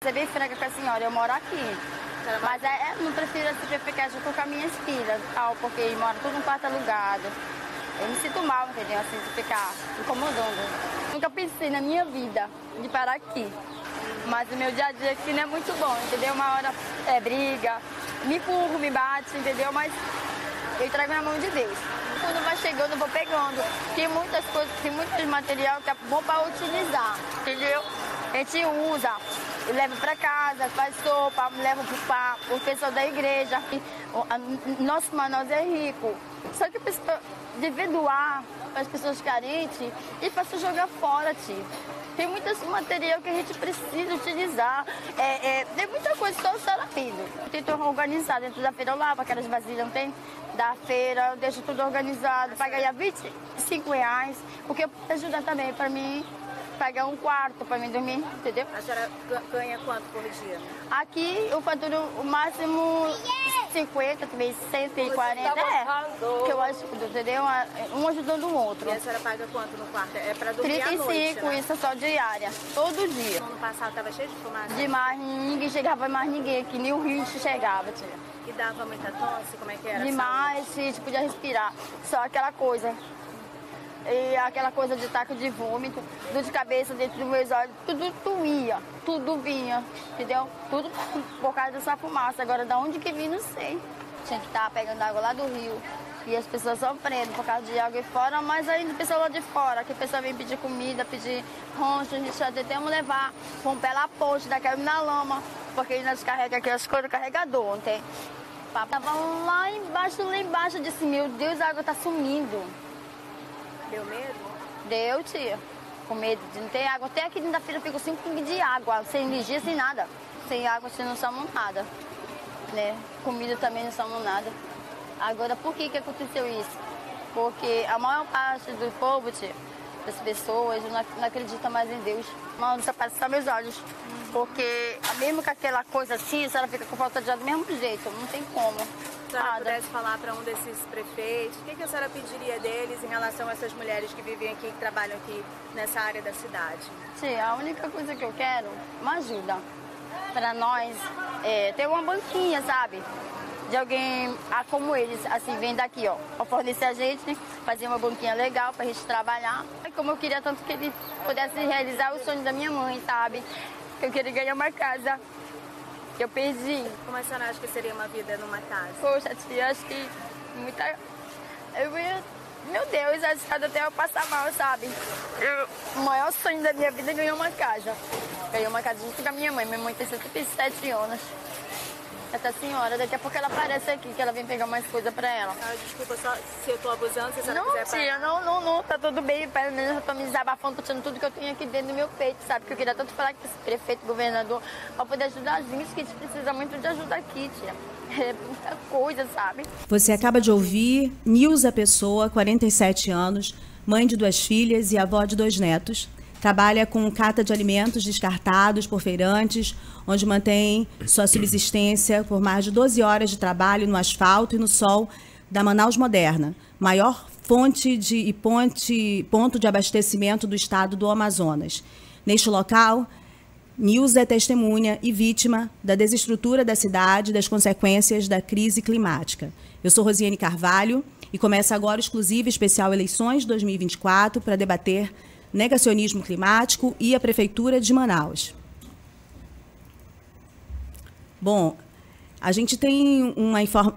Ser bem franca com a senhora, eu moro aqui. Mas não prefiro ficar junto com as minhas filhas, tal, porque mora tudo num quarto alugado. Eu me sinto mal, entendeu? Assim, de ficar incomodando. Nunca pensei na minha vida de parar aqui. Mas o meu dia a dia aqui não é muito bom, entendeu? Uma hora é briga, me empurro, me bate, entendeu? Mas eu entrego na mão de Deus. Quando vai chegando, eu vou pegando. Tem muitas coisas, tem muito material que é bom para utilizar, entendeu? A gente usa, leva para casa, faz sopa, leva para o pessoal da igreja. Nosso Manaus é rico. Só que a pessoa deve doar para as pessoas carentes e para se jogar fora, tio. Tem muito material que a gente precisa utilizar. Tem muita coisa, só o sarapido. Eu tento organizar dentro da feira, eu lavo aquelas vasilhas, não tem? Da feira, eu deixo tudo organizado para ganhar R$25, porque ajuda também para mim pagar um quarto para mim dormir, entendeu? A senhora ganha quanto por dia? Aqui eu faturo o máximo 50, também 140, que eu ajudo, entendeu? Um ajudando o outro. E a senhora paga quanto no quarto? É para dormir 35, à noite, né? Isso só diária, todo dia. No ano passado estava cheio de fumaça? Demais, ninguém chegava mais ninguém aqui, nem o rio chegava, tia. E dava muita tosse? Como é que era? Demais, a gente podia respirar. Só aquela coisa. E aquela coisa de taco de vômito, dor de cabeça dentro dos meus olhos, tudo doía, tudo vinha, entendeu? Tudo por causa dessa fumaça. Agora, de onde que vinha, não sei. Tinha que estar pegando água lá do rio. E as pessoas sofrendo por causa de água e fora, mas ainda o pessoal lá de fora, que o pessoal vem pedir comida, pedir rancho, a gente já tentamos levar, vamos pela ponte, daquela na lama, porque ainda descarrega aqui as coisas do carregador, ontem. Tava lá embaixo, eu disse, meu Deus, a água tá sumindo. Deu medo? Deu, tia. Com medo de não ter água. Até aqui dentro da feira ficou 5 pinguins de água, sem energia, sem nada. Sem água, assim, não somos nada. Né? Comida também não somos nada. Agora, por que aconteceu isso? Porque a maior parte do povo, tia, das pessoas, não acredita mais em Deus. Não desaparece só meus olhos. Porque mesmo com aquela coisa assim, a senhora fica com falta de ar do mesmo jeito. Não tem como. Se a senhora pudesse falar para um desses prefeitos, o que a senhora pediria deles em relação a essas mulheres que vivem aqui, que trabalham aqui nessa área da cidade? Tia, a única coisa que eu quero, uma ajuda para nós, ter uma banquinha, sabe? De alguém como eles, assim, vem daqui, ó, para fornecer a gente, né? Fazer uma banquinha legal para a gente trabalhar. Como eu queria tanto que ele pudesse realizar o sonho da minha mãe, sabe? Eu queria ganhar uma casa. Eu perdi. Como a senhora acha que seria uma vida numa casa? Poxa, tia, acho que muita... Meu Deus, até eu passar mal, sabe? O maior sonho da minha vida é ganhar uma casa. Ganhei uma casa junto com a minha mãe. Minha mãe tem 77 anos. Essa senhora, daqui a pouco ela aparece aqui, que ela vem pegar mais coisa pra ela. Ah, desculpa só se eu tô abusando, se a senhora não, quiser tia, não, tá tudo bem. Pelo menos eu tô me desabafando, tô tirando tudo que eu tenho aqui dentro do meu peito, sabe? Que eu queria tanto falar com esse prefeito, governador, pra poder ajudar a gente, que a gente precisa muito de ajuda aqui, tia. É muita coisa, sabe? Você acaba de ouvir Nilza Pessoa, 47 anos, mãe de 2 filhas e avó de 2 netos. Trabalha com cata de alimentos descartados por feirantes, onde mantém sua subsistência por mais de 12 horas de trabalho no asfalto e no sol da Manaus Moderna, maior fonte e ponto de abastecimento do estado do Amazonas. Neste local, Nilza é testemunha e vítima da desestrutura da cidade e das consequências da crise climática. Eu sou Rosiane Carvalho e começa agora o exclusivo especial Eleições 2024 para debater negacionismo climático e a Prefeitura de Manaus. Bom, a gente tem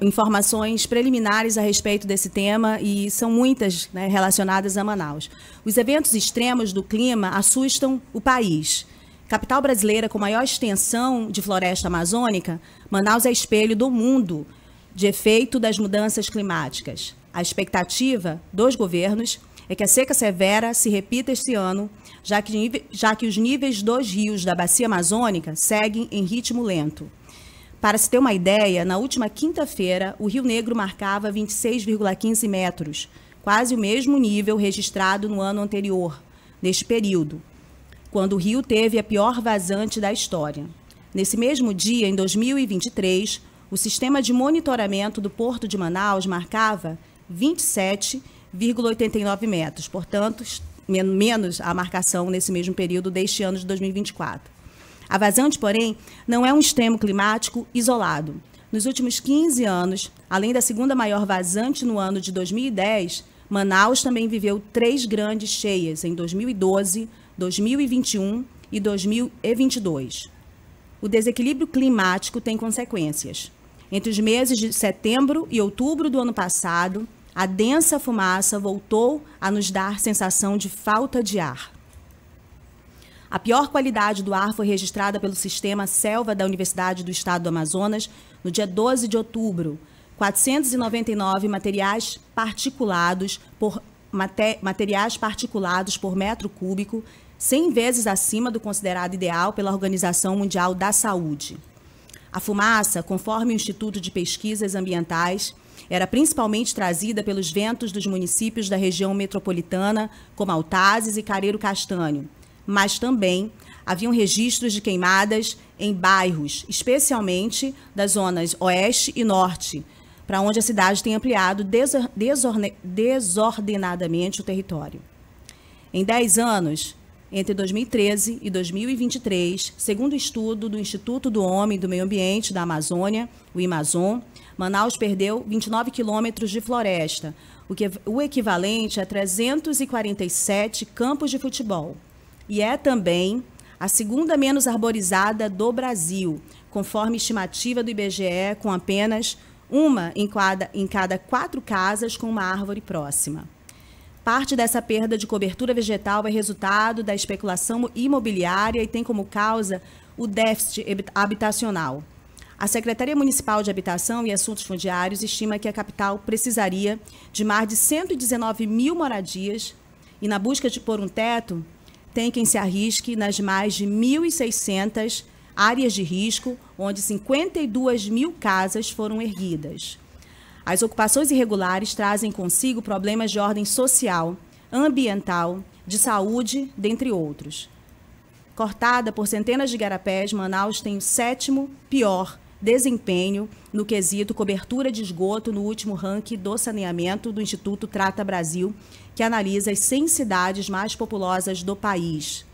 informações preliminares a respeito desse tema e são muitas, né, relacionadas a Manaus. Os eventos extremos do clima assustam o país. Capital brasileira com maior extensão de floresta amazônica, Manaus é espelho do mundo de efeito das mudanças climáticas. A expectativa dos governos é que a seca severa se repita este ano, já que os níveis dos rios da bacia amazônica seguem em ritmo lento. Para se ter uma ideia, na última quinta-feira, o Rio Negro marcava 26,15 metros, quase o mesmo nível registrado no ano anterior, neste período, quando o rio teve a pior vazante da história. Nesse mesmo dia, em 2023, o sistema de monitoramento do Porto de Manaus marcava 27,89 metros, portanto, menos a marcação nesse mesmo período deste ano de 2024. A vazante, porém, não é um extremo climático isolado. Nos últimos 15 anos, além da segunda maior vazante no ano de 2010, Manaus também viveu 3 grandes cheias em 2012, 2021 e 2022. O desequilíbrio climático tem consequências. Entre os meses de setembro e outubro do ano passado, a densa fumaça voltou a nos dar sensação de falta de ar. A pior qualidade do ar foi registrada pelo Sistema Selva da Universidade do Estado do Amazonas no dia 12 de outubro. 499 materiais particulados por metro cúbico, 100 vezes acima do considerado ideal pela Organização Mundial da Saúde. A fumaça, conforme o Instituto de Pesquisas Ambientais, era principalmente trazida pelos ventos dos municípios da região metropolitana, como Altazes e Careiro Castanho, mas também haviam registros de queimadas em bairros, especialmente das zonas oeste e norte, para onde a cidade tem ampliado desordenadamente o território. Em 10 anos, entre 2013 e 2023, segundo o estudo do Instituto do Homem e do Meio Ambiente da Amazônia, o IMAZON, Manaus perdeu 29 quilômetros de floresta, o equivalente a 347 campos de futebol. E é também a segunda menos arborizada do Brasil, conforme estimativa do IBGE, com apenas uma em cada 4 casas com uma árvore próxima. Parte dessa perda de cobertura vegetal é resultado da especulação imobiliária e tem como causa o déficit habitacional. A Secretaria Municipal de Habitação e Assuntos Fundiários estima que a capital precisaria de mais de 119 mil moradias e, na busca de pôr um teto, tem quem se arrisque nas mais de 1.600 áreas de risco, onde 52 mil casas foram erguidas. As ocupações irregulares trazem consigo problemas de ordem social, ambiental, de saúde, dentre outros. Cortada por centenas de igarapés, Manaus tem o 7º pior desempenho no quesito cobertura de esgoto no último ranking do saneamento do Instituto Trata Brasil, que analisa as 100 cidades mais populosas do país.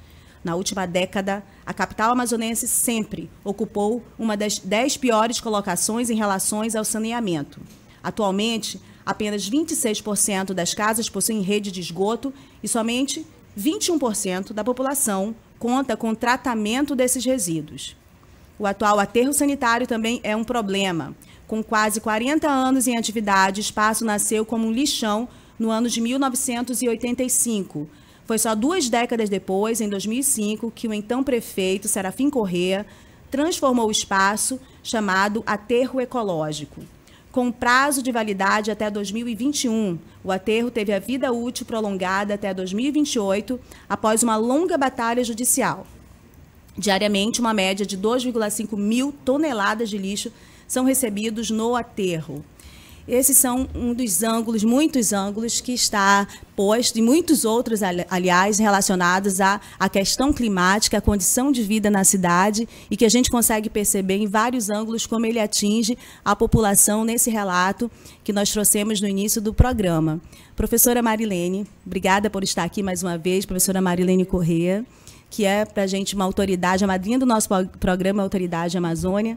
Na última década, a capital amazonense sempre ocupou uma das 10 piores colocações em relação ao saneamento. Atualmente, apenas 26% das casas possuem rede de esgoto e somente 21% da população conta com tratamento desses resíduos. O atual aterro sanitário também é um problema. Com quase 40 anos em atividade, o espaço nasceu como um lixão no ano de 1985. Foi só 2 décadas depois, em 2005, que o então prefeito Serafim Corrêa transformou o espaço chamado Aterro Ecológico. Com prazo de validade até 2021, o aterro teve a vida útil prolongada até 2028, após uma longa batalha judicial. Diariamente, uma média de 2,5 mil toneladas de lixo são recebidos no aterro. Esses são um dos ângulos, muitos ângulos, que está posto, e muitos outros, aliás, relacionados à questão climática, à condição de vida na cidade, e que a gente consegue perceber em vários ângulos como ele atinge a população nesse relato que nós trouxemos no início do programa. Professora Marilene, obrigada por estar aqui mais uma vez, professora Marilene Corrêa, que é para a gente uma autoridade, a madrinha do nosso programa Autoridade Amazônia.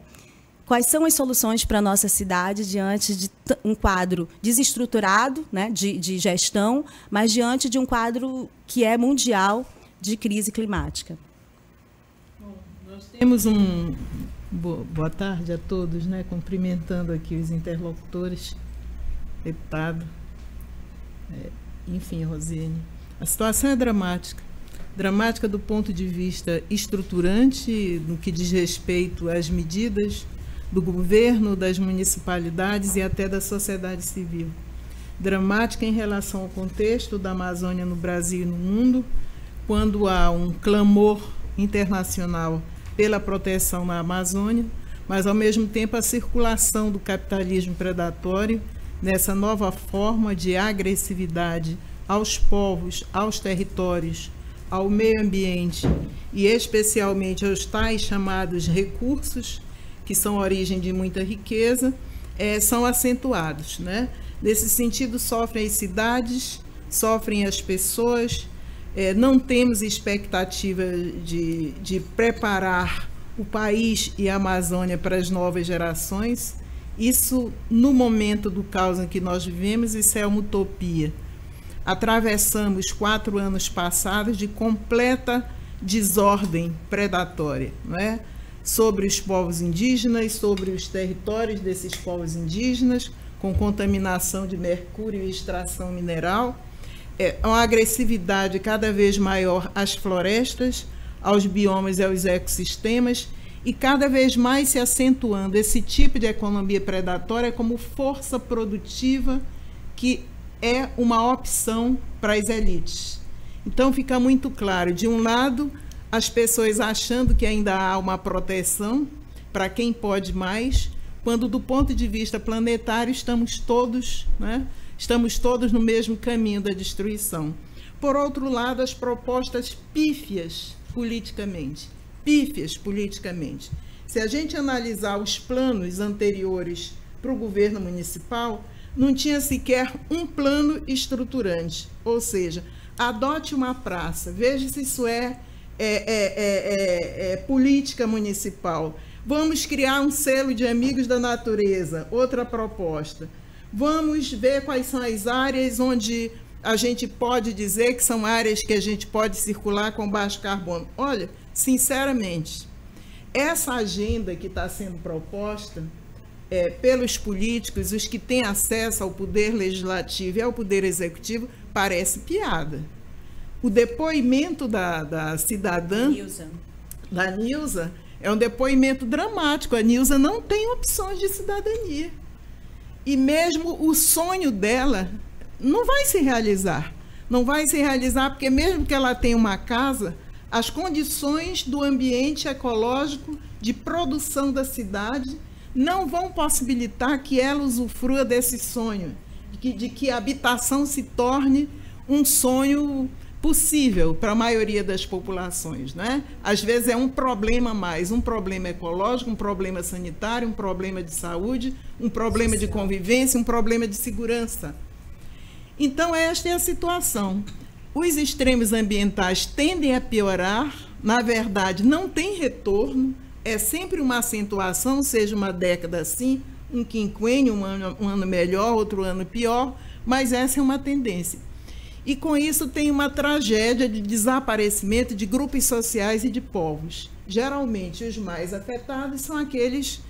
Quais são as soluções para a nossa cidade diante de um quadro desestruturado, né, de gestão, mas diante de um quadro que é mundial de crise climática? Bom, nós temos boa tarde a todos, né, cumprimentando aqui os interlocutores, deputado, enfim, Rosiane. A situação é dramática. Dramática do ponto de vista estruturante, no que diz respeito às medidas do governo, das municipalidades e até da sociedade civil. Dramática em relação ao contexto da Amazônia no Brasil e no mundo, quando há um clamor internacional pela proteção na Amazônia, mas, ao mesmo tempo, a circulação do capitalismo predatório nessa nova forma de agressividade aos povos, aos territórios, ao meio ambiente e, especialmente, aos tais chamados recursos, que são origem de muita riqueza, são acentuados, né? Nesse sentido, sofrem as cidades, sofrem as pessoas, não temos expectativa de preparar o país e a Amazônia para as novas gerações. Isso, no momento do caos em que nós vivemos, isso é uma utopia. Atravessamos 4 anos passados de completa desordem predatória, não é? Sobre os povos indígenas, sobre os territórios desses povos indígenas, com contaminação de mercúrio e extração mineral, uma agressividade cada vez maior às florestas, aos biomas e aos ecossistemas, e cada vez mais se acentuando esse tipo de economia predatória como força produtiva que é uma opção para as elites. Então fica muito claro, de um lado, as pessoas achando que ainda há uma proteção para quem pode mais, quando do ponto de vista planetário estamos todos, né, estamos todos no mesmo caminho da destruição. Por outro lado, as propostas pífias politicamente. Se a gente analisar os planos anteriores para o governo municipal, não tinha sequer um plano estruturante, ou seja, adote uma praça, veja se isso é política municipal. Vamos criar um selo de amigos da natureza, outra proposta. Vamos ver quais são as áreas onde a gente pode dizer que são áreas que a gente pode circular com baixo carbono. Olha, sinceramente, essa agenda que está sendo proposta pelos políticos, os que têm acesso ao poder legislativo e ao poder executivo, parece piada. O depoimento da cidadã, da Nilza, é um depoimento dramático. A Nilza não tem opções de cidadania. E mesmo o sonho dela não vai se realizar. Não vai se realizar porque mesmo que ela tenha uma casa, as condições do ambiente ecológico de produção da cidade não vão possibilitar que ela usufrua desse sonho, de que a habitação se torne um sonho possível para a maioria das populações, né? Às vezes é um problema a mais, um problema ecológico, um problema sanitário, um problema de saúde, um problema de convivência, um problema de segurança. Então, esta é a situação. Os extremos ambientais tendem a piorar, na verdade, não tem retorno, é sempre uma acentuação, seja uma década assim, um quinquênio, um ano melhor, outro ano pior, mas essa é uma tendência. E com isso tem uma tragédia de desaparecimento de grupos sociais e de povos. Geralmente, os mais afetados são aqueles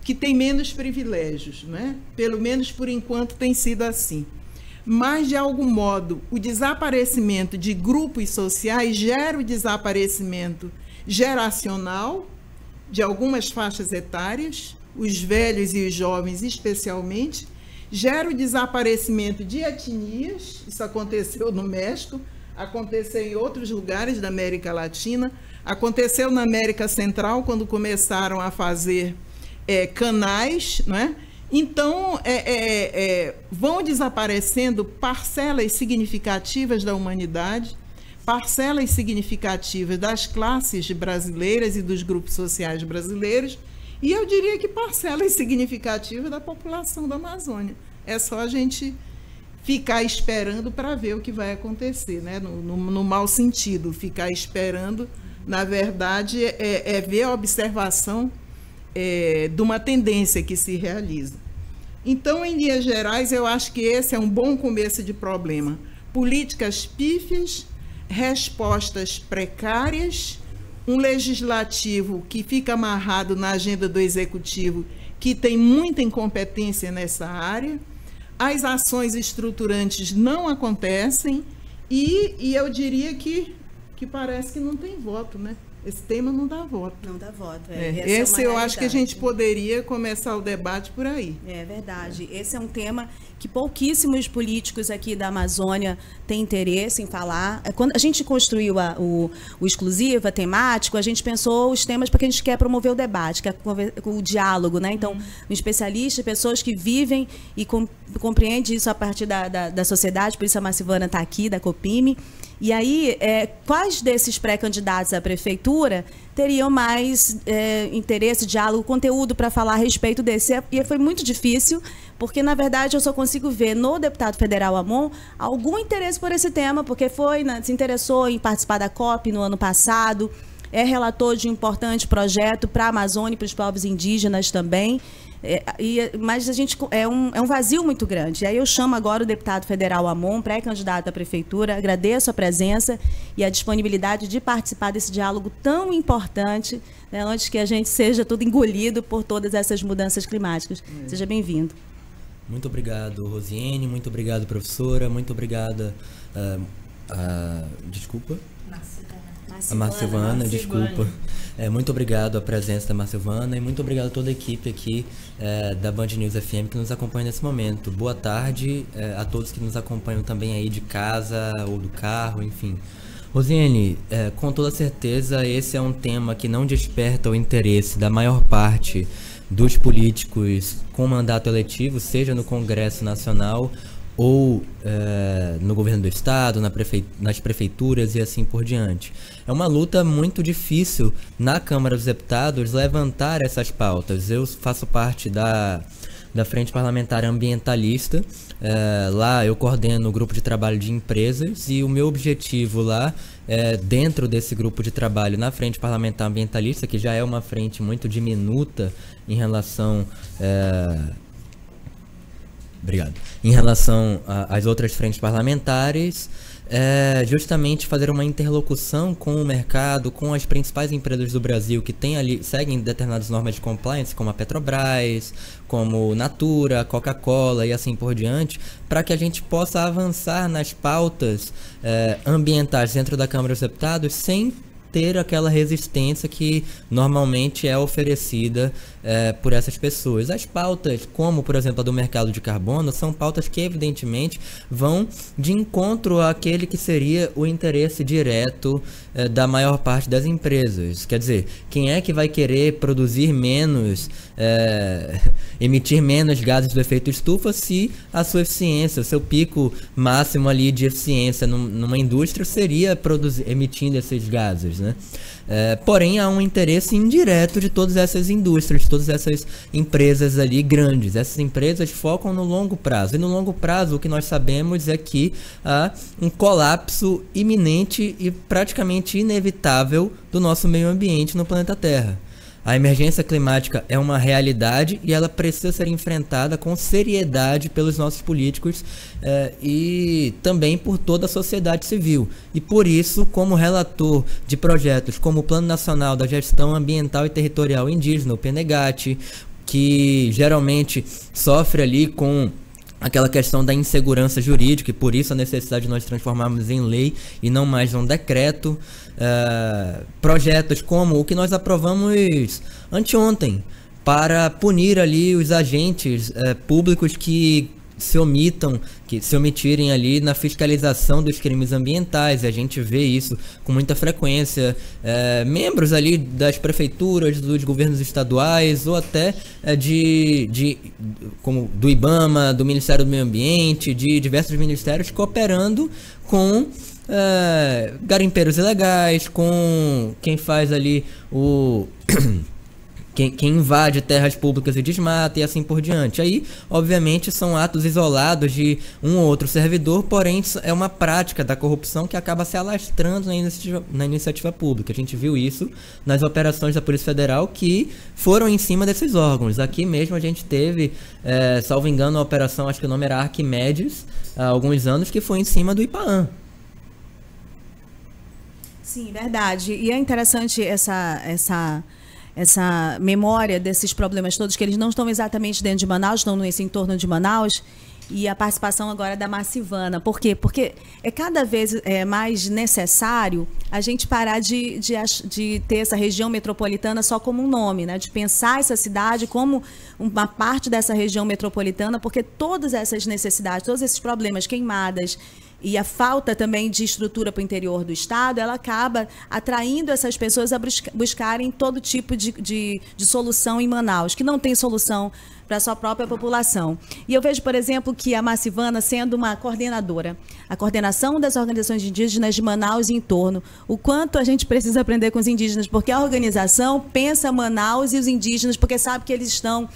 que têm menos privilégios, né? Pelo menos por enquanto tem sido assim. Mas, de algum modo, o desaparecimento de grupos sociais gera o desaparecimento geracional de algumas faixas etárias, os velhos e os jovens especialmente, gera o desaparecimento de etnias, isso aconteceu no México, aconteceu em outros lugares da América Latina, aconteceu na América Central, quando começaram a fazer canais, não é? Então, vão desaparecendo parcelas significativas da humanidade, parcelas significativas das classes brasileiras e dos grupos sociais brasileiros, e eu diria que parcelas significativas da população da Amazônia. É só a gente ficar esperando para ver o que vai acontecer, né? No mau sentido, ficar esperando, na verdade, ver a observação de uma tendência que se realiza. Então, em linhas gerais, eu acho que esse é um bom começo de problema. Políticas pífias, respostas precárias, um legislativo que fica amarrado na agenda do executivo, que tem muita incompetência nessa área, as ações estruturantes não acontecem e eu diria que parece que não tem voto, né? Esse tema não dá voto. Não dá voto. Esse eu acho que a gente poderia começar o debate por aí. É verdade. Esse é um tema que pouquíssimos políticos aqui da Amazônia têm interesse em falar. Quando a gente construiu o exclusivo, a temático, a gente pensou os temas porque a gente quer promover o debate, que é o diálogo, né? Então, um especialista, pessoas que vivem e compreendem isso a partir da sociedade, por isso a Marcivana está aqui, da Copime. E aí, quais desses pré-candidatos à prefeitura teriam mais interesse, diálogo, conteúdo para falar a respeito desse? E foi muito difícil, porque, na verdade, eu só consigo ver no deputado federal Amon algum interesse por esse tema, porque se interessou em participar da COP no ano passado, é relator de um importante projeto para a Amazônia e para os povos indígenas também. Mas é um vazio muito grande. E aí eu chamo agora o deputado federal Amon, pré-candidato à prefeitura, agradeço a presença e a disponibilidade de participar desse diálogo tão importante, né, antes que a gente seja tudo engolido por todas essas mudanças climáticas. Seja bem-vindo. Muito obrigado, Rosiane, muito obrigado, professora, muito obrigada, desculpa. A Marcilvana, desculpa. Muito obrigado a presença da Marcilvana e muito obrigado a toda a equipe aqui da Band News FM que nos acompanha nesse momento. Boa tarde a todos que nos acompanham também aí de casa ou do carro, enfim. Rosiane, com toda certeza esse é um tema que não desperta o interesse da maior parte dos políticos com mandato eletivo, seja no Congresso Nacional ou no governo do estado, nas prefeituras e assim por diante. É uma luta muito difícil na Câmara dos Deputados levantar essas pautas. Eu faço parte da Frente Parlamentar Ambientalista, lá eu coordeno o grupo de trabalho de empresas e o meu objetivo lá, dentro desse grupo de trabalho na Frente Parlamentar Ambientalista, que já é uma frente muito diminuta em relação... Obrigado. Em relação às outras frentes parlamentares, justamente fazer uma interlocução com o mercado, com as principais empresas do Brasil que seguem determinadas normas de compliance, como a Petrobras, como Natura, Coca-Cola e assim por diante, para que a gente possa avançar nas pautas ambientais dentro da Câmara dos Deputados sem ter aquela resistência que normalmente é oferecida por essas pessoas. As pautas, como por exemplo a do mercado de carbono, são pautas que evidentemente vão de encontro àquele que seria o interesse direto da maior parte das empresas. Quer dizer, quem é que vai querer produzir menos, emitir menos gases do efeito estufa se a sua eficiência, o seu pico máximo ali de eficiência numa indústria seria emitindo esses gases, né? Porém, há um interesse indireto de todas essas indústrias, de todas essas empresas ali grandes. Essas empresas focam no longo prazo. E no longo prazo, o que nós sabemos é que há um colapso iminente e praticamente inevitável do nosso meio ambiente no planeta Terra. A emergência climática é uma realidade e ela precisa ser enfrentada com seriedade pelos nossos políticos e também por toda a sociedade civil. E por isso, como relator de projetos como o Plano Nacional da Gestão Ambiental e Territorial Indígena, o PNGAT, que geralmente sofre ali com aquela questão da insegurança jurídica e por isso a necessidade de nós transformarmos em lei e não mais um decreto. Projetos como o que nós aprovamos anteontem para punir ali os agentes públicos que se omitirem ali na fiscalização dos crimes ambientais. E a gente vê isso com muita frequência, membros ali das prefeituras, dos governos estaduais ou até como do IBAMA, do Ministério do Meio Ambiente, de diversos ministérios cooperando com garimpeiros ilegais, com quem faz ali quem invade terras públicas e desmata e assim por diante. Aí, obviamente, são atos isolados de um ou outro servidor, porém é uma prática da corrupção que acaba se alastrando na iniciativa pública. A gente viu isso nas operações da Polícia Federal que foram em cima desses órgãos. Aqui mesmo a gente teve, salvo engano, a operação, acho que o nome era Arquimedes, há alguns anos, que foi em cima do IPAAM. Sim, verdade. E é interessante essa memória desses problemas todos, que eles não estão exatamente dentro de Manaus, estão nesse entorno de Manaus, e a participação agora da Marcilvana. Por quê? Porque é cada vez mais necessário a gente parar de ter essa região metropolitana só como um nome, né? De pensar essa cidade como uma parte dessa região metropolitana, porque todas essas necessidades, todos esses problemas, queimadas, e a falta também de estrutura para o interior do estado, ela acaba atraindo essas pessoas a buscarem todo tipo de solução em Manaus, que não tem solução para a sua própria população. E eu vejo, por exemplo, que a Marcivana sendo uma coordenadora, a coordenação das organizações indígenas de Manaus e entorno, o quanto a gente precisa aprender com os indígenas, porque a organização pensa Manaus e os indígenas, porque sabe que eles estão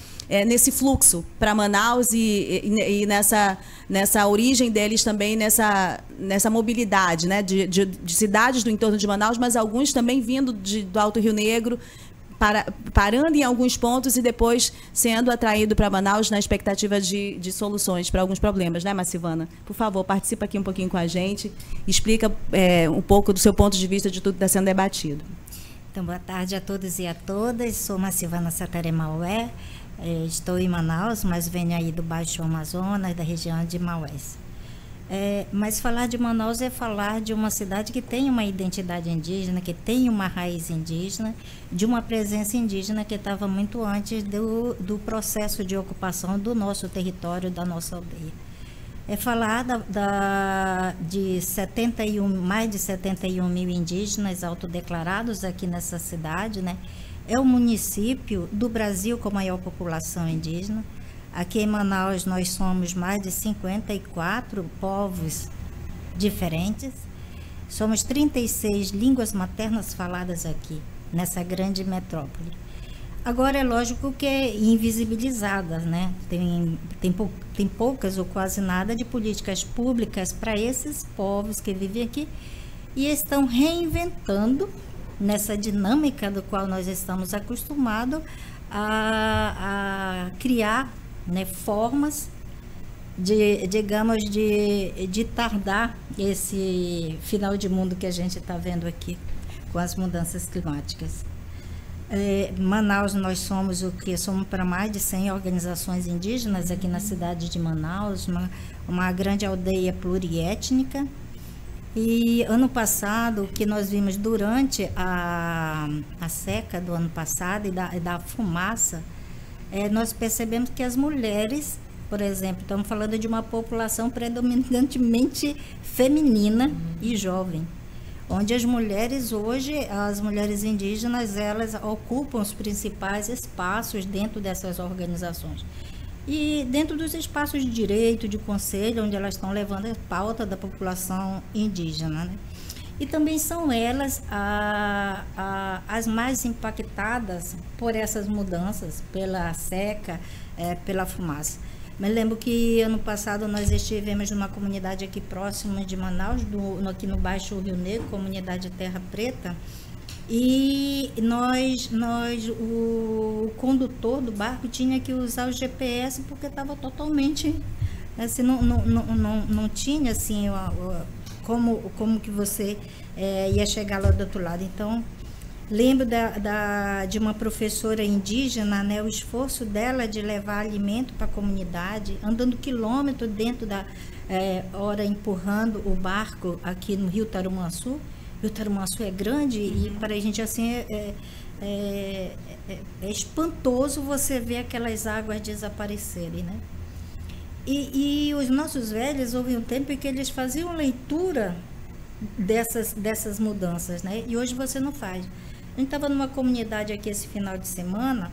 nesse fluxo para Manaus e nessa origem deles também, nessa mobilidade, né, de cidades do entorno de Manaus, mas alguns também vindo do Alto Rio Negro, parando em alguns pontos e depois sendo atraído para Manaus na expectativa de soluções para alguns problemas, né, Marcivana? Por favor, participa aqui um pouquinho com a gente, explica um pouco do seu ponto de vista de tudo que está sendo debatido. Então, boa tarde a todos e a todas. Sou Marcivana Sataré Maué. Estou em Manaus, mas venho aí do Baixo Amazonas, da região de Maués. Mas falar de Manaus é falar de uma cidade que tem uma identidade indígena, que tem uma raiz indígena, de uma presença indígena que estava muito antes do processo de ocupação do nosso território, da nossa aldeia. É falar de mais de 71 mil indígenas autodeclarados aqui nessa cidade, né? É o município do Brasil com maior população indígena. Aqui em Manaus nós somos mais de 54 povos diferentes. Somos 36 línguas maternas faladas aqui, nessa grande metrópole. Agora é lógico que é invisibilizadas, né? Tem poucas ou quase nada de políticas públicas para esses povos que vivem aqui e estão reinventando nessa dinâmica do qual nós estamos acostumados a criar, né, formas digamos, de tardar esse final de mundo que a gente está vendo aqui com as mudanças climáticas. Manaus, nós somos somos para mais de 100 organizações indígenas aqui na cidade de Manaus, uma grande aldeia pluriétnica. E ano passado, o que nós vimos durante a seca do ano passado e da fumaça, nós percebemos que as mulheres, por exemplo, estamos falando de uma população predominantemente feminina e jovem, onde as mulheres hoje, as mulheres indígenas, elas ocupam os principais espaços dentro dessas organizações. E dentro dos espaços de direito, de conselho, onde elas estão levando a pauta da população indígena, né? E também são elas as mais impactadas por essas mudanças, pela seca, pela fumaça. Me lembro que ano passado nós estivemos numa comunidade aqui próxima de Manaus, aqui no Baixo Rio Negro, comunidade Terra Preta, e o condutor do barco tinha que usar o GPS porque estava totalmente, assim, não tinha assim como que você ia chegar lá do outro lado. Então, lembro de uma professora indígena, né, o esforço dela de levar alimento para a comunidade, andando quilômetros dentro hora empurrando o barco aqui no Rio Tarumançu. O Rio Tarumançu é grande e para a gente assim é espantoso você ver aquelas águas desaparecerem, né? E os nossos velhos, houve um tempo em que eles faziam leitura dessas mudanças, né? E hoje você não faz. A gente estava numa comunidade aqui esse final de semana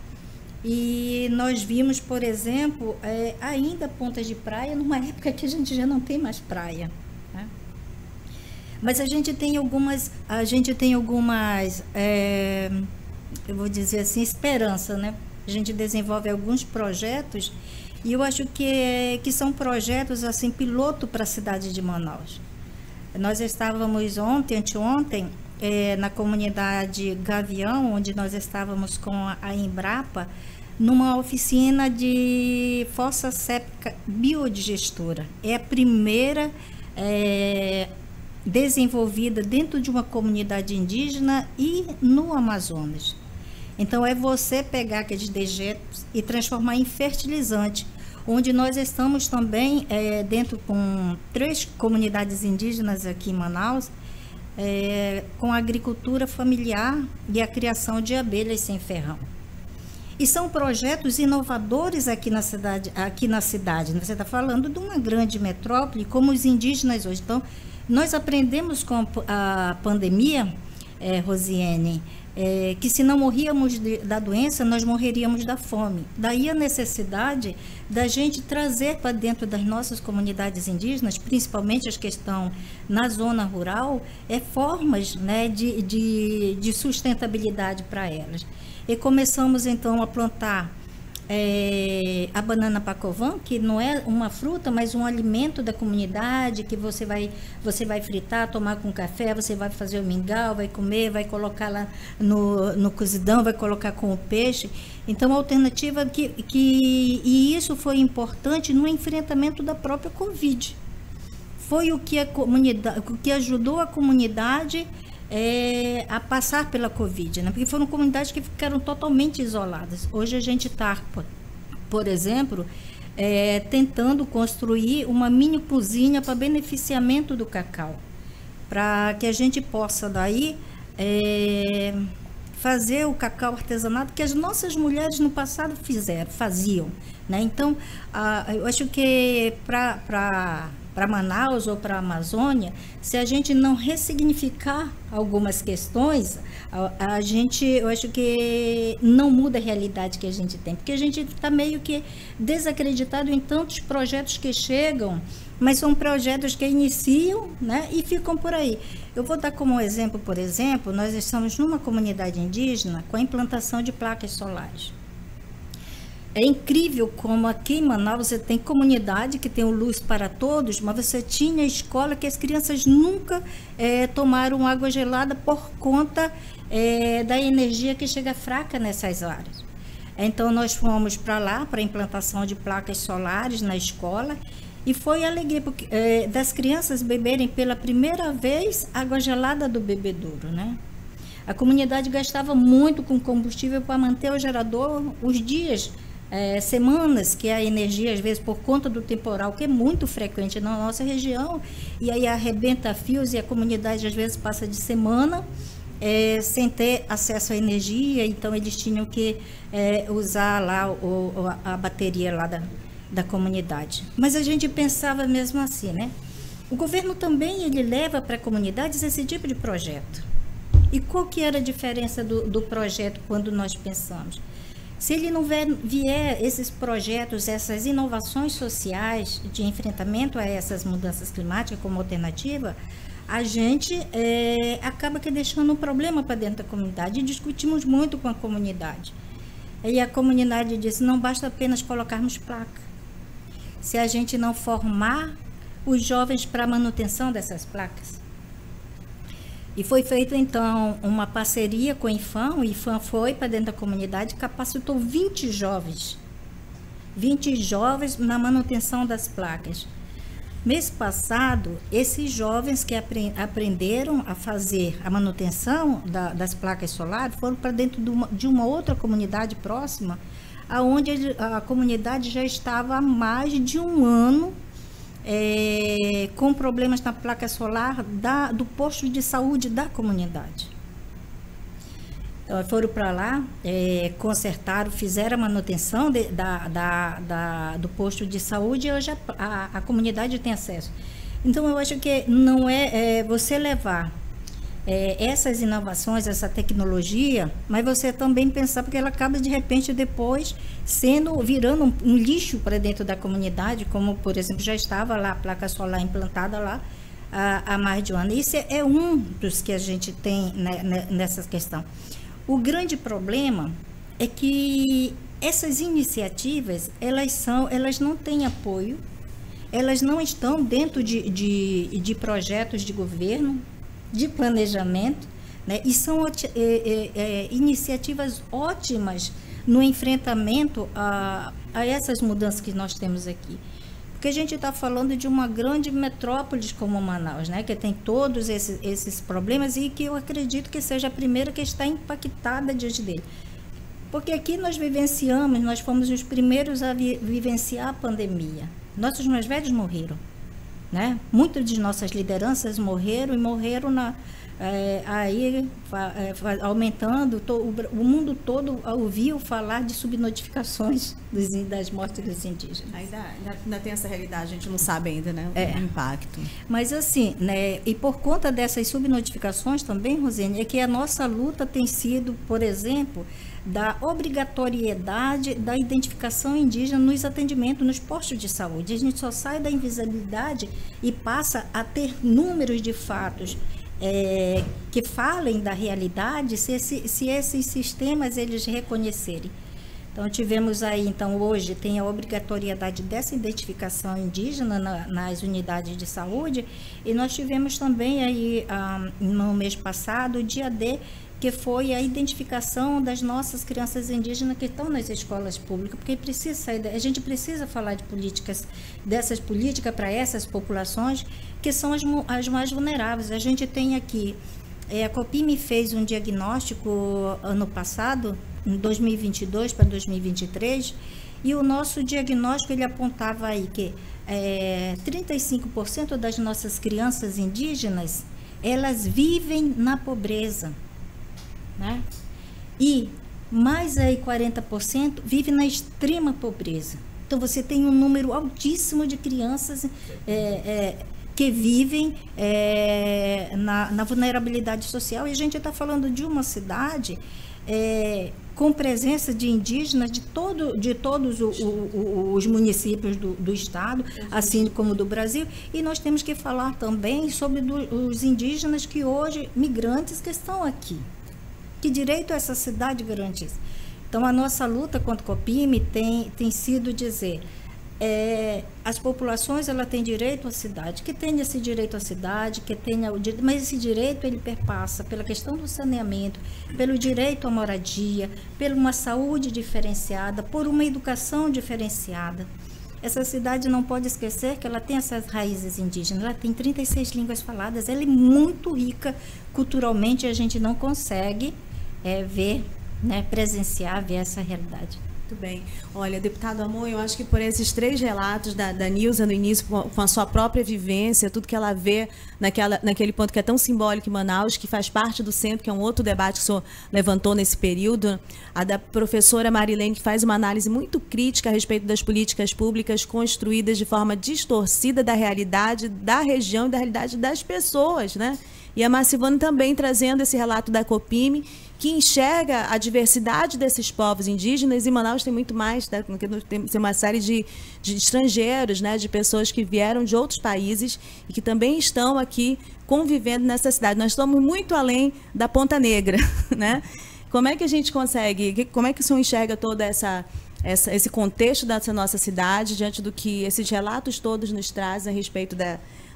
e nós vimos, por exemplo, ainda pontas de praia, numa época que a gente já não tem mais praia, né? Mas a gente tem algumas, eu vou dizer assim, esperança, né? A gente desenvolve alguns projetos e eu acho que são projetos assim piloto para a cidade de Manaus. Nós estávamos anteontem, na comunidade Gavião, onde nós estávamos com a Embrapa, numa oficina de fossa séptica biodigestora. É a primeira desenvolvida dentro de uma comunidade indígena e no Amazonas. Então, é você pegar aqueles dejetos e transformar em fertilizante, onde nós estamos também dentro com 3 comunidades indígenas aqui em Manaus, com a agricultura familiar e a criação de abelhas sem ferrão. E são projetos inovadores aqui na cidade. Você está falando de uma grande metrópole, como os indígenas hoje. Então, nós aprendemos com a pandemia, Rosiane, que se não morríamos da doença, nós morreríamos da fome. Daí a necessidade da gente trazer para dentro das nossas comunidades indígenas, principalmente as que estão na zona rural, formas, né, de sustentabilidade para elas. E começamos então a plantar a banana pacovã, que não é uma fruta, mas um alimento da comunidade, que você vai fritar, tomar com café, você vai fazer o mingau, vai comer, vai colocar lá no cozidão, vai colocar com o peixe. Então, a alternativa e isso foi importante no enfrentamento da própria Covid. Foi o que ajudou a comunidade a passar pela Covid, né? Porque foram comunidades que ficaram totalmente isoladas. Hoje a gente está, por exemplo, tentando construir uma mini cozinha para beneficiamento do cacau, para que a gente possa daí fazer o cacau artesanado que as nossas mulheres no passado faziam, né? Então, eu acho que para Manaus ou para a Amazônia, se a gente não ressignificar algumas questões, eu acho que não muda a realidade que a gente tem, porque a gente está meio que desacreditado em tantos projetos que chegam, mas são projetos que iniciam, né, e ficam por aí. Eu vou dar como exemplo, por exemplo, nós estamos numa comunidade indígena com a implantação de placas solares. É incrível como aqui em Manaus você tem comunidade que tem o Luz para Todos, mas você tinha escola que as crianças nunca tomaram água gelada por conta da energia que chega fraca nessas áreas. Então nós fomos para lá, para a implantação de placas solares na escola, e foi alegria das crianças beberem pela primeira vez água gelada do bebedouro, né? A comunidade gastava muito com combustível para manter o gerador os dias, semanas, que a energia, às vezes, por conta do temporal, que é muito frequente na nossa região, e aí arrebenta fios e a comunidade, às vezes, passa de semana sem ter acesso à energia, então eles tinham que usar lá a bateria lá da comunidade. Mas a gente pensava mesmo assim, né? O governo também, ele leva para comunidades esse tipo de projeto. E qual que era a diferença do projeto quando nós pensamos? Se ele não vier esses projetos, essas inovações sociais de enfrentamento a essas mudanças climáticas como alternativa, a gente acaba que deixando um problema para dentro da comunidade. E discutimos muito com a comunidade. E a comunidade disse, não basta apenas colocarmos placa. Se a gente não formar os jovens para a manutenção dessas placas. E foi feita, então, uma parceria com o IFAM. O IFAM foi para dentro da comunidade e capacitou 20 jovens na manutenção das placas. Mês passado, esses jovens que aprenderam a fazer a manutenção das placas solares foram para dentro de uma outra comunidade próxima, onde a comunidade já estava há mais de um ano com problemas na placa solar do posto de saúde da comunidade. Então, foram para lá, consertaram, fizeram a manutenção do posto de saúde, e hoje a comunidade tem acesso. Então, eu acho que não você levar essas inovações, essa tecnologia, mas você também pensar, porque ela acaba de repente depois virando um lixo para dentro da comunidade, como por exemplo já estava lá a placa solar implantada lá há mais de um ano. Isso é um dos que a gente tem nessa questão. O grande problema é que essas iniciativas elas não têm apoio, elas não estão dentro de projetos de governo, de planejamento, né? E são iniciativas ótimas no enfrentamento a essas mudanças que nós temos aqui. Porque a gente está falando de uma grande metrópole como Manaus, né? Que tem todos esses problemas e que eu acredito que seja a primeira que está impactada diante dele. Porque aqui nós fomos os primeiros a vivenciar a pandemia. Nossos mais velhos morreram. Né? Muitas de nossas lideranças morreram aumentando, o mundo todo ouviu falar de subnotificações das mortes dos indígenas. Ainda tem essa realidade, a gente não sabe ainda, né, o impacto. Mas assim, né, e por conta dessas subnotificações também, Rosene, é que a nossa luta tem sido, por exemplo, da obrigatoriedade da identificação indígena nos atendimentos, nos postos de saúde. A gente só sai da invisibilidade e passa a ter números de fatos que falem da realidade, se esses sistemas eles reconhecerem. Então tivemos aí, hoje tem a obrigatoriedade dessa identificação indígena nas unidades de saúde, e nós tivemos também aí no mês passado o dia D, que foi a identificação das nossas crianças indígenas que estão nas escolas públicas, porque a gente precisa falar de dessas políticas para essas populações que são as mais vulneráveis. A gente tem aqui, a Copime fez um diagnóstico ano passado, em 2022 para 2023, e o nosso diagnóstico ele apontava aí que 35% das nossas crianças indígenas, elas vivem na pobreza, né? E mais aí 40% vivem na extrema pobreza. Então você tem um número altíssimo de crianças que vivem na vulnerabilidade social, e a gente está falando de uma cidade com presença de indígenas de todos os municípios do estado, assim como do Brasil, e nós temos que falar também sobre os indígenas que hoje, migrantes que estão aqui. Que direito essa cidade garante isso? Então, a nossa luta contra o Copime tem sido dizer, as populações ela têm direito à cidade, que tenha esse direito à cidade, que tenha o direito, mas esse direito ele perpassa pela questão do saneamento, pelo direito à moradia, por uma saúde diferenciada, por uma educação diferenciada. Essa cidade não pode esquecer que ela tem essas raízes indígenas, ela tem 36 línguas faladas, ela é muito rica culturalmente, a gente não consegue ver, né, presenciar, ver essa realidade. Muito bem. Olha, deputado Amon, eu acho que por esses 3 relatos da Nilza no início, com a sua própria vivência, tudo que ela vê naquele ponto que é tão simbólico em Manaus, que faz parte do centro, que é um outro debate que o senhor levantou nesse período, a da professora Marilene, que faz uma análise muito crítica a respeito das políticas públicas construídas de forma distorcida da realidade da região e da realidade das pessoas, né? E a Marcivana também trazendo esse relato da Copime, que enxerga a diversidade desses povos indígenas, e Manaus tem muito mais, né? Tem uma série de estrangeiros, né? De pessoas que vieram de outros países e que também estão aqui convivendo nessa cidade. Nós estamos muito além da Ponta Negra, né? Como é que a gente consegue, como é que o senhor enxerga todo esse contexto dessa nossa cidade, diante do que esses relatos todos nos trazem a respeito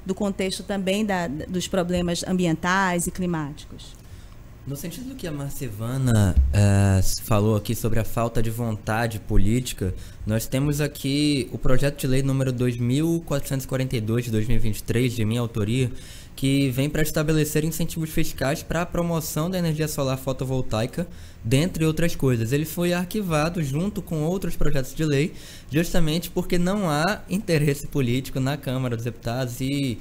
do contexto também dos problemas ambientais e climáticos? No sentido do que a Marcivana falou aqui sobre a falta de vontade política, nós temos aqui o projeto de lei número 2.442 de 2023, de minha autoria, que vem para estabelecer incentivos fiscais para a promoção da energia solar fotovoltaica, dentre outras coisas. Ele foi arquivado junto com outros projetos de lei, justamente porque não há interesse político na Câmara dos Deputados e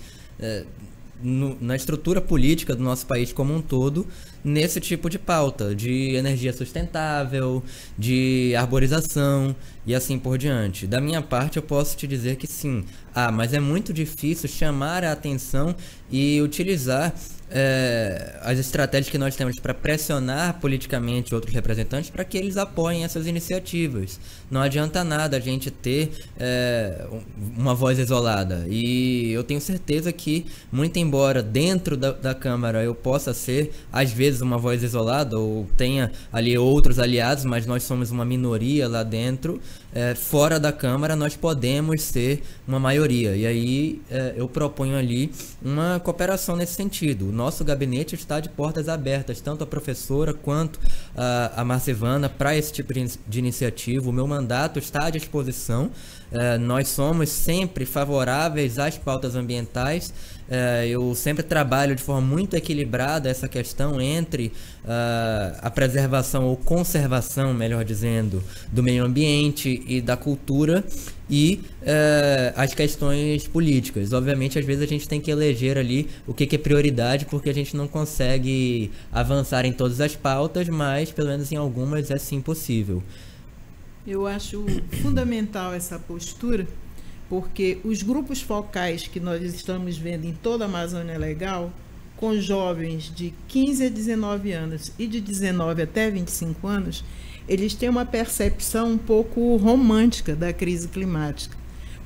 na estrutura política do nosso país como um todo, nesse tipo de pauta, de energia sustentável, de arborização e assim por diante. Da minha parte, eu posso te dizer que sim. Mas é muito difícil chamar a atenção e utilizar as estratégias que nós temos para pressionar politicamente outros representantes para que eles apoiem essas iniciativas. Não adianta nada a gente ter uma voz isolada. E eu tenho certeza que, muito embora dentro da Câmara eu possa ser, às vezes, uma voz isolada, ou tenha ali outros aliados, mas nós somos uma minoria lá dentro, fora da Câmara nós podemos ser uma maioria. E aí eu proponho ali uma cooperação nesse sentido. O nosso gabinete está de portas abertas, tanto a professora quanto a Marcivana, para esse tipo de iniciativa. O meu mandato está à disposição. Nós somos sempre favoráveis às pautas ambientais, eu sempre trabalho de forma muito equilibrada essa questão entre a preservação ou conservação, melhor dizendo, do meio ambiente e da cultura e as questões políticas. Obviamente, às vezes a gente tem que eleger ali o que é prioridade, porque a gente não consegue avançar em todas as pautas, mas pelo menos em algumas é sim possível. Eu acho fundamental essa postura, porque os grupos focais que nós estamos vendo em toda a Amazônia Legal, com jovens de 15 a 19 anos e de 19 até 25 anos, eles têm uma percepção um pouco romântica da crise climática,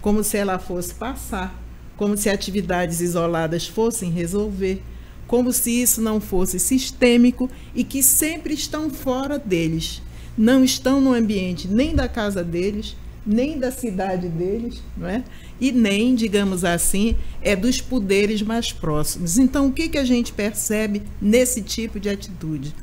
como se ela fosse passar, como se atividades isoladas fossem resolver, como se isso não fosse sistêmico e que sempre estão fora deles, não estão no ambiente nem da casa deles, nem da cidade deles, não é? E nem, digamos assim, dos poderes mais próximos. Então, o que a gente percebe nesse tipo de atitude?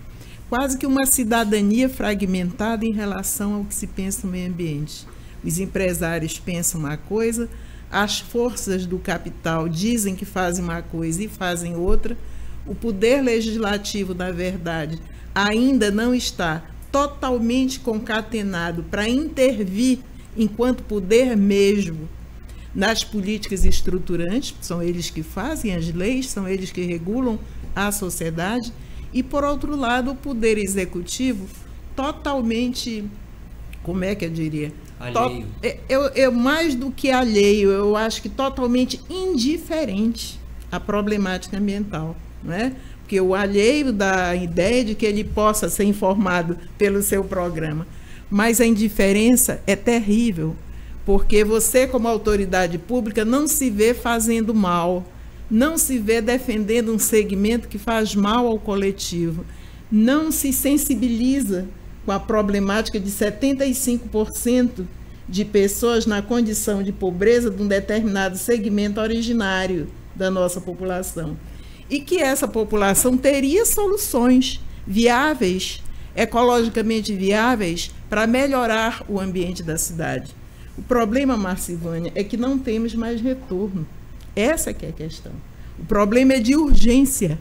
Quase que uma cidadania fragmentada em relação ao que se pensa no meio ambiente. Os empresários pensam uma coisa, as forças do capital dizem que fazem uma coisa e fazem outra. O poder legislativo, na verdade, ainda não está totalmente concatenado para intervir enquanto poder mesmo nas políticas estruturantes, são eles que fazem as leis, são eles que regulam a sociedade, e, por outro lado, o poder executivo totalmente, como é que eu diria? Alheio. Mais do que alheio, eu acho que totalmente indiferente à problemática ambiental, não é? Porque o alheio dá a ideia de que ele possa ser informado pelo seu programa. Mas a indiferença é terrível, porque você, como autoridade pública, não se vê fazendo mal, não se vê defendendo um segmento que faz mal ao coletivo, não se sensibiliza com a problemática de 75% de pessoas na condição de pobreza de um determinado segmento originário da nossa população. E que essa população teria soluções viáveis, ecologicamente viáveis, para melhorar o ambiente da cidade. O problema, Marcivânia, é que não temos mais retorno. Essa que é a questão. O problema é de urgência.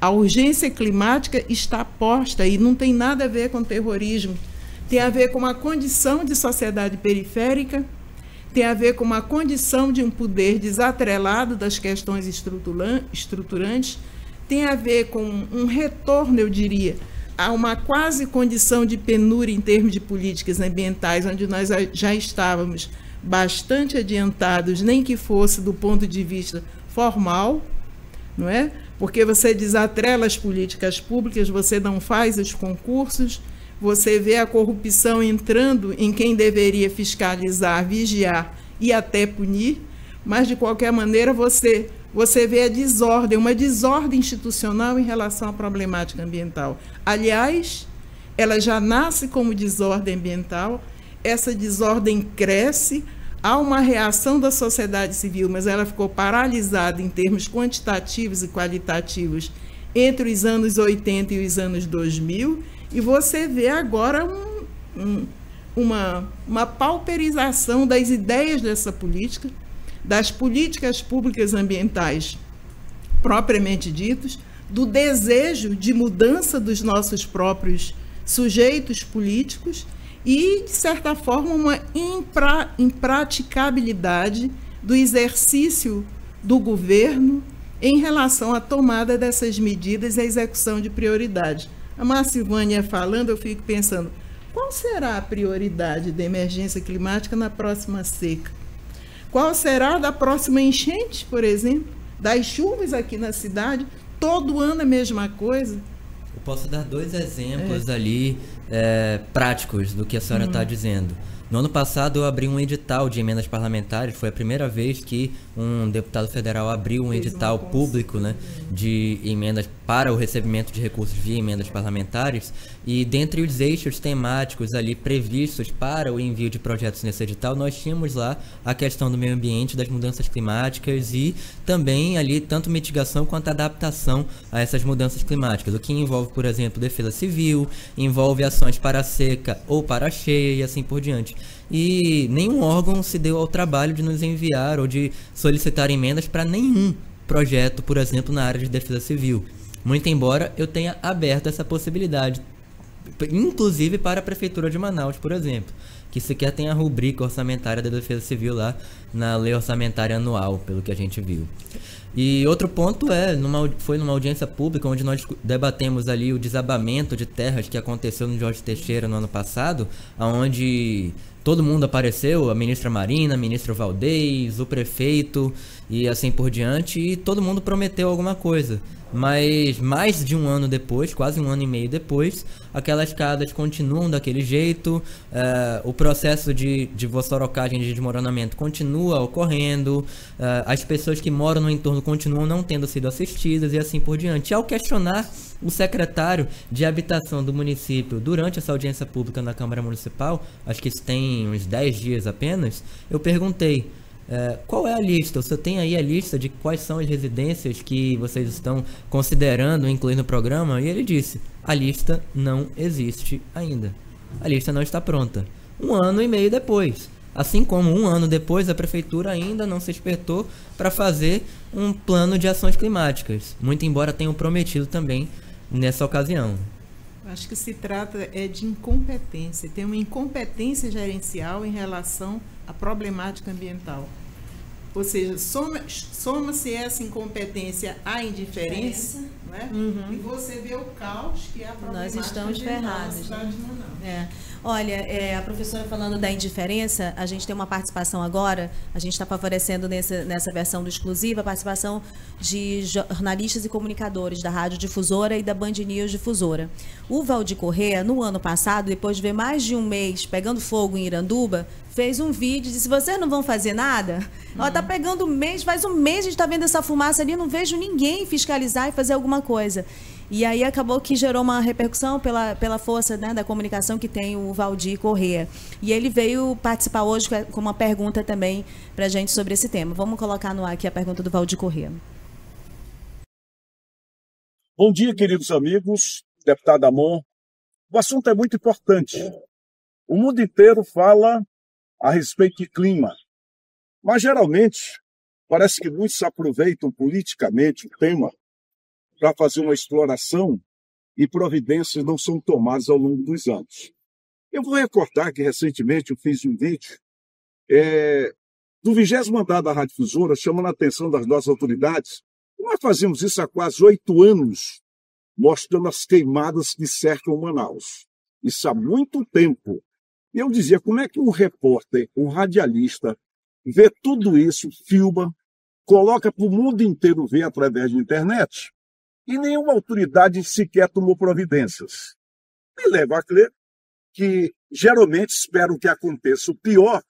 A urgência climática está posta e não tem nada a ver com terrorismo. Tem a ver com uma condição de sociedade periférica, tem a ver com uma condição de um poder desatrelado das questões estruturantes, tem a ver com um retorno, eu diria, a uma quase condição de penúria em termos de políticas ambientais, onde nós já estávamos bastante adiantados, nem que fosse do ponto de vista formal, não é? Porque você desatrela as políticas públicas, você não faz os concursos, você vê a corrupção entrando em quem deveria fiscalizar, vigiar e até punir, mas, de qualquer maneira, você vê a desordem, uma desordem institucional em relação à problemática ambiental. Aliás, ela já nasce como desordem ambiental, essa desordem cresce, há uma reação da sociedade civil, mas ela ficou paralisada em termos quantitativos e qualitativos entre os anos 80 e os anos 2000, e você vê agora uma pauperização das ideias dessa política, das políticas públicas ambientais propriamente ditas, do desejo de mudança dos nossos próprios sujeitos políticos e, de certa forma, uma impraticabilidade do exercício do governo em relação à tomada dessas medidas e à execução de prioridades. A Marcivânia falando, eu fico pensando, qual será a prioridade da emergência climática na próxima seca? Qual será da próxima enchente, por exemplo? Das chuvas aqui na cidade? Todo ano a mesma coisa? Eu posso dar 2 exemplos ali práticos do que a senhora está dizendo. No ano passado eu abri um edital de emendas parlamentares, foi a primeira vez que um deputado federal abriu um edital público, né, de emendas para o recebimento de recursos via emendas parlamentares, e dentre os eixos temáticos ali previstos para o envio de projetos nesse edital, nós tínhamos lá a questão do meio ambiente, das mudanças climáticas e também ali tanto mitigação quanto adaptação a essas mudanças climáticas, o que envolve, por exemplo, defesa civil, envolve ações para a seca ou para a cheia e assim por diante. E nenhum órgão se deu ao trabalho de nos enviar ou de solicitar emendas para nenhum projeto, por exemplo, na área de defesa civil. Muito embora eu tenha aberto essa possibilidade, inclusive para a Prefeitura de Manaus, por exemplo, que sequer tem a rubrica orçamentária da defesa civil lá na lei orçamentária anual, pelo que a gente viu. E outro ponto foi numa audiência pública onde nós debatemos ali o desabamento de terras que aconteceu no Jorge Teixeira no ano passado, onde todo mundo apareceu, a ministra Marina, o ministro Valdez, o prefeito e assim por diante, e todo mundo prometeu alguma coisa. Mas mais de um ano depois, quase um ano e meio depois, aquelas casas continuam daquele jeito, o processo de vorsorocagem, de desmoronamento continua ocorrendo, as pessoas que moram no entorno continuam não tendo sido assistidas e assim por diante. E ao questionar o secretário de habitação do município durante essa audiência pública na Câmara Municipal, acho que isso tem uns 10 dias apenas, eu perguntei: qual é a lista? Você tem aí a lista de quais são as residências que vocês estão considerando incluir no programa? E ele disse: a lista não existe ainda. A lista não está pronta. Um ano e meio depois. Assim como um ano depois, a prefeitura ainda não se despertou para fazer um plano de ações climáticas. Muito embora tenham prometido também nessa ocasião. Acho que se trata de incompetência. Tem uma incompetência gerencial em relação à problemática ambiental. Ou seja, soma-se essa incompetência à indiferença, não é? E você vê o caos que é a problemática. Nós estamos ferrados. Cidade de Manaus. Olha, a professora falando da indiferença, a gente tem uma participação agora, a gente está favorecendo nessa versão do Exclusiva a participação de jornalistas e comunicadores da Rádio Difusora e da Band News Difusora. O Valdir Corrêa, no ano passado, depois de ver mais de um mês pegando fogo em Iranduba, fez um vídeo e disse: vocês não vão fazer nada? Ó, tá pegando faz um mês a gente está vendo essa fumaça ali, não vejo ninguém fiscalizar e fazer alguma coisa. E aí acabou que gerou uma repercussão pela força, né, da comunicação que tem o Valdir Corrêa. E ele veio participar hoje com uma pergunta também para a gente sobre esse tema. Vamos colocar no ar aqui a pergunta do Valdir Corrêa. Bom dia, queridos amigos, deputado Amon. O assunto é muito importante. O mundo inteiro fala a respeito de clima, mas geralmente parece que muitos aproveitam politicamente o tema para fazer uma exploração e providências não são tomadas ao longo dos anos. Eu vou recordar que recentemente eu fiz um vídeo do 20º andar da Rádio Difusora, chamando a atenção das nossas autoridades. Nós fazemos isso há quase 8 anos, mostrando as queimadas que cercam Manaus. Isso há muito tempo. E eu dizia: como é que um repórter, um radialista, vê tudo isso, filma, coloca para o mundo inteiro ver através da internet, e nenhuma autoridade sequer tomou providências? Me leva a crer que geralmente esperam que aconteça o pior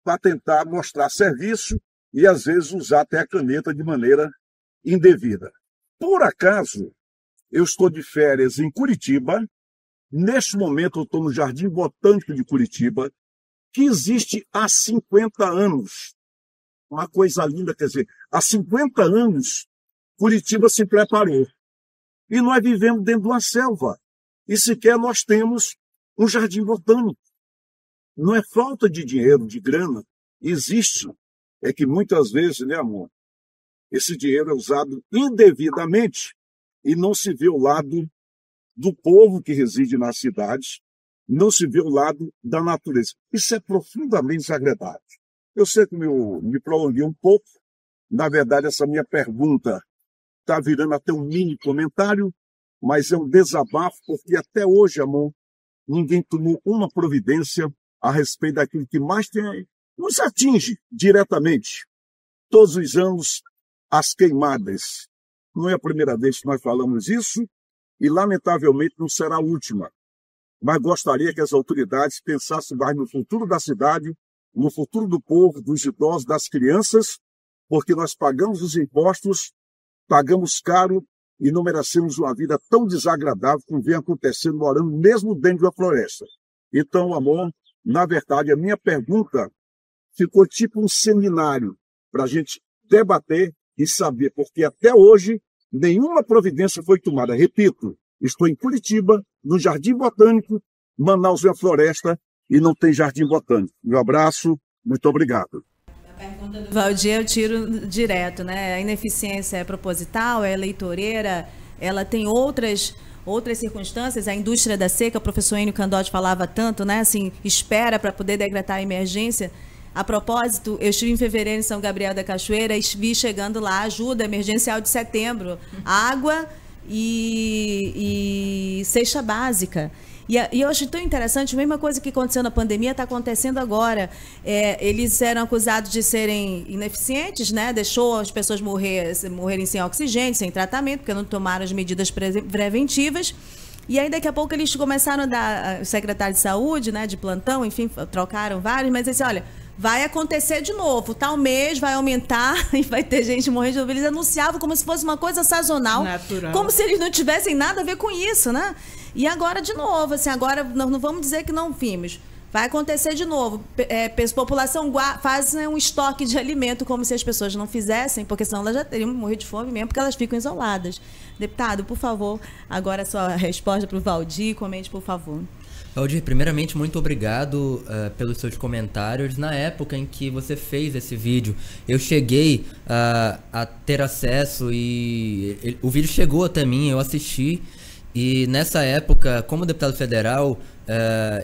para tentar mostrar serviço e às vezes usar até a caneta de maneira indevida. Por acaso, eu estou de férias em Curitiba. Neste momento eu estou no Jardim Botânico de Curitiba, que existe há 50 anos. Uma coisa linda, quer dizer, há 50 anos Curitiba se preparou. E nós vivemos dentro de uma selva. E sequer nós temos um jardim botânico. Não é falta de dinheiro, de grana. Existe. É que muitas vezes, né, amor, esse dinheiro é usado indevidamente e não se vê o lado do povo que reside na cidade, não se vê o lado da natureza. Isso é profundamente desagradável. Eu sei que me prolonguei um pouco. Na verdade, essa minha pergunta está virando até um mini comentário, mas é um desabafo, porque até hoje, amor, ninguém tomou uma providência a respeito daquilo que mais nos atinge diretamente. Todos os anos, as queimadas. Não é a primeira vez que nós falamos isso, e lamentavelmente não será a última. Mas gostaria que as autoridades pensassem mais no futuro da cidade, no futuro do povo, dos idosos, das crianças, porque nós pagamos os impostos, pagamos caro e não merecemos uma vida tão desagradável como vem acontecendo morando mesmo dentro da floresta. Então, amor, na verdade, a minha pergunta ficou tipo um seminário para a gente debater e saber, porque até hoje nenhuma providência foi tomada. Repito, estou em Curitiba, no Jardim Botânico, Manaus é a floresta e não tem Jardim Botânico. Meu abraço, muito obrigado. pergunta do Valdir eu tiro direto, né? A ineficiência é proposital, é eleitoreira, ela tem outras circunstâncias. A indústria da seca, o professor Enio Candotti falava tanto, né? Assim, espera para poder decretar a emergência. A propósito, eu estive em fevereiro em São Gabriel da Cachoeira e vi chegando lá a ajuda emergencial de setembro, água e cesta básica. E eu acho tão interessante, a mesma coisa que aconteceu na pandemia está acontecendo agora. Eles eram acusados de serem ineficientes, né? Deixou as pessoas morrerem sem oxigênio, sem tratamento, porque não tomaram as medidas preventivas. E aí, daqui a pouco, eles começaram a dar, o secretário de saúde, né, de plantão, enfim, trocaram vários, mas eles olha, vai acontecer de novo, tal mês vai aumentar e vai ter gente morrendo de novo. Eles anunciavam como se fosse uma coisa sazonal, natural, como se eles não tivessem nada a ver com isso, né? E agora, de novo, assim, agora não vamos dizer que não vimos. Vai acontecer de novo. População faz um estoque de alimento como se as pessoas não fizessem, porque senão elas já teriam morrido de fome mesmo, porque elas ficam isoladas. Deputado, por favor, agora a sua resposta para o Valdir, comente, por favor. Valdir, primeiramente, muito obrigado pelos seus comentários. Na época em que você fez esse vídeo, eu cheguei a ter acesso e o vídeo chegou até mim, eu assisti. E nessa época, como deputado federal,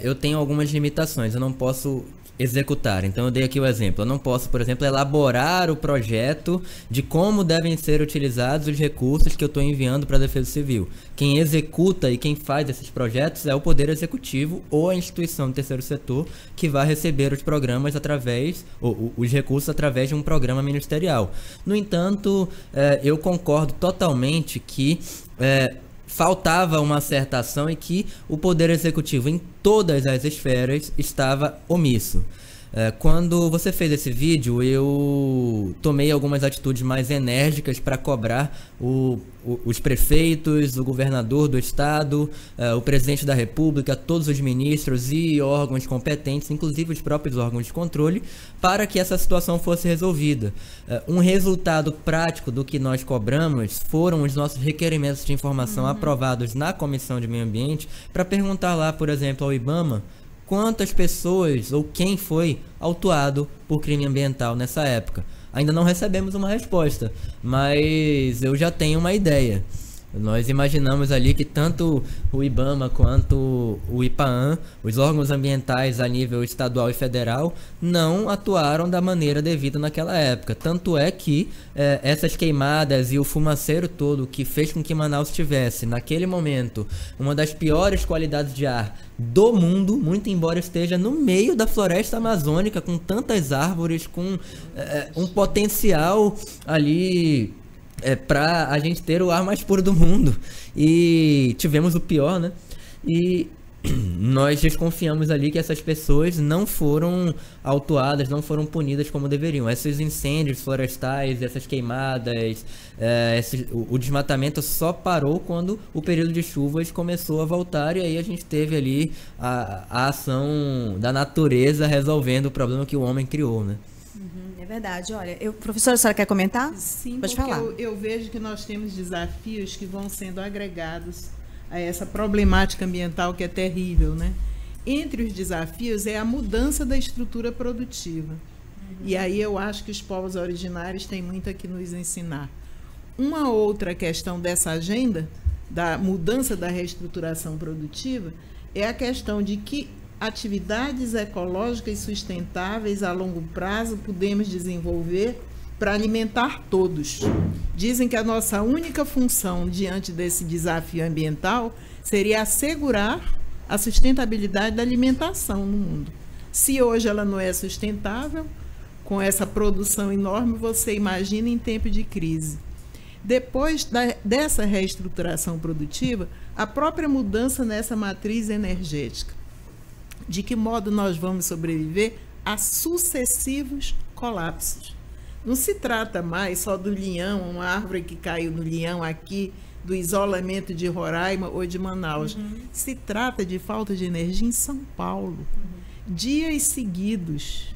eu tenho algumas limitações, eu não posso executar. Então eu dei aqui o exemplo, eu não posso, por exemplo, elaborar o projeto de como devem ser utilizados os recursos que eu estou enviando para a Defesa Civil. Quem executa e quem faz esses projetos é o Poder Executivo ou a instituição do terceiro setor que vai receber os programas os recursos através de um programa ministerial. No entanto, eu concordo totalmente que faltava uma certa ação e que o Poder Executivo em todas as esferas estava omisso. Quando você fez esse vídeo, eu tomei algumas atitudes mais enérgicas para cobrar os prefeitos, o governador do estado, o presidente da República, todos os ministros e órgãos competentes, inclusive os próprios órgãos de controle, para que essa situação fosse resolvida. Um resultado prático do que nós cobramos foram os nossos requerimentos de informação aprovados na Comissão de Meio Ambiente, para perguntar lá, por exemplo, ao IBAMA, quantas pessoas ou quem foi autuado por crime ambiental nessa época. Ainda não recebemos uma resposta, mas eu já tenho uma ideia. Nós imaginamos ali que tanto o IBAMA quanto o IPAAM, os órgãos ambientais a nível estadual e federal, não atuaram da maneira devida naquela época. Tanto é que essas queimadas e o fumaceiro todo que fez com que Manaus tivesse, naquele momento, uma das piores qualidades de ar do mundo, muito embora esteja no meio da floresta amazônica, com tantas árvores, com um potencial ali para a gente ter o ar mais puro do mundo, e tivemos o pior, né? E nós desconfiamos ali que essas pessoas não foram autuadas, não foram punidas como deveriam. Esses incêndios florestais, essas queimadas, o desmatamento só parou quando o período de chuvas começou a voltar, e aí a gente teve ali a ação da natureza resolvendo o problema que o homem criou, né? É verdade. Olha, professora, a senhora quer comentar? Sim, pode porque falar. Eu vejo que nós temos desafios que vão sendo agregados a essa problemática ambiental que é terrível, né? Entre os desafios é a mudança da estrutura produtiva. E aí eu acho que os povos originários têm muito a que nos ensinar. Uma outra questão dessa agenda, da mudança da reestruturação produtiva, é a questão de que atividades ecológicas sustentáveis a longo prazo podemos desenvolver para alimentar todos. Dizem que a nossa única função diante desse desafio ambiental seria assegurar a sustentabilidade da alimentação no mundo. Se hoje ela não é sustentável, com essa produção enorme, você imagina em tempo de crise. Depois dessa reestruturação produtiva, a própria mudança nessa matriz energética. De que modo nós vamos sobreviver a sucessivos colapsos. Não se trata mais só do Linhão, uma árvore que caiu no Linhão aqui, do isolamento de Roraima ou de Manaus. Se trata de falta de energia em São Paulo. Dias seguidos,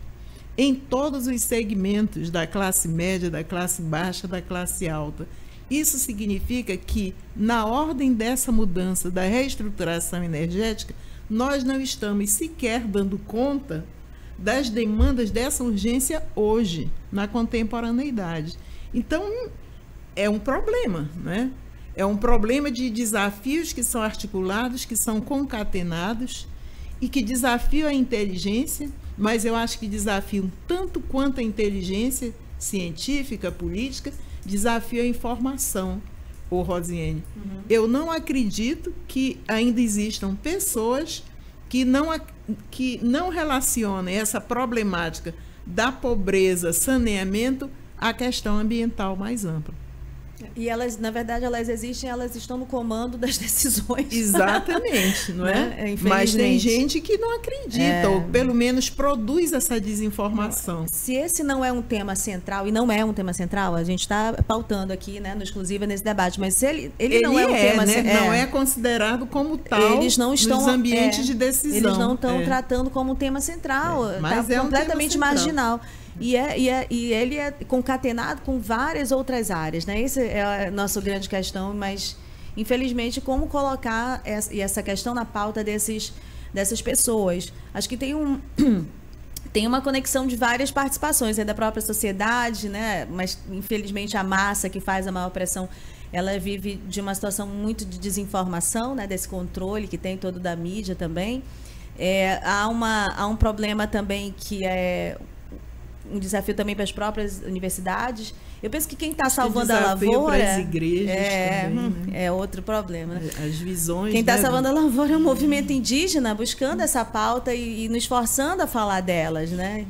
em todos os segmentos da classe média, da classe baixa, da classe alta. Isso significa que, na ordem dessa mudança, da reestruturação energética, nós não estamos sequer dando conta das demandas dessa urgência hoje, na contemporaneidade. Então, é um problema, né? É um problema de desafios que são articulados, que são concatenados e que desafiam a inteligência, mas eu acho que desafiam tanto quanto a inteligência científica, política, desafiam a informação, Rosiane. Eu não acredito que ainda existam pessoas que não relacionem essa problemática da pobreza, saneamento, à questão ambiental mais ampla. E elas, na verdade, elas existem, elas estão no comando das decisões. Exatamente, não é? Mas tem gente que não acredita, ou pelo menos produz essa desinformação. Se esse não é um tema central, e não é um tema central, a gente está pautando aqui, né, no Exclusiva nesse debate, mas se ele não é um tema central. Não é considerado como tal eles não estão, nos ambientes de decisão. Eles não estão tratando como um tema central, mas é completamente marginal. E ele é concatenado com várias outras áreas, né? Essa é a nossa grande questão, mas, infelizmente, como colocar essa questão na pauta dessas pessoas? Acho que tem uma conexão de várias participações, da própria sociedade, né? Mas, infelizmente, a massa que faz a maior pressão, ela vive de uma situação muito de desinformação, né? Desse controle que tem todo da mídia também. Há um problema também que é um desafio também para as próprias universidades. Eu penso que quem está salvando a lavoura... para as igrejas também, né? É outro problema. Né? As visões... Quem está salvando a lavoura é o movimento indígena, buscando essa pauta e nos forçando a falar delas, né?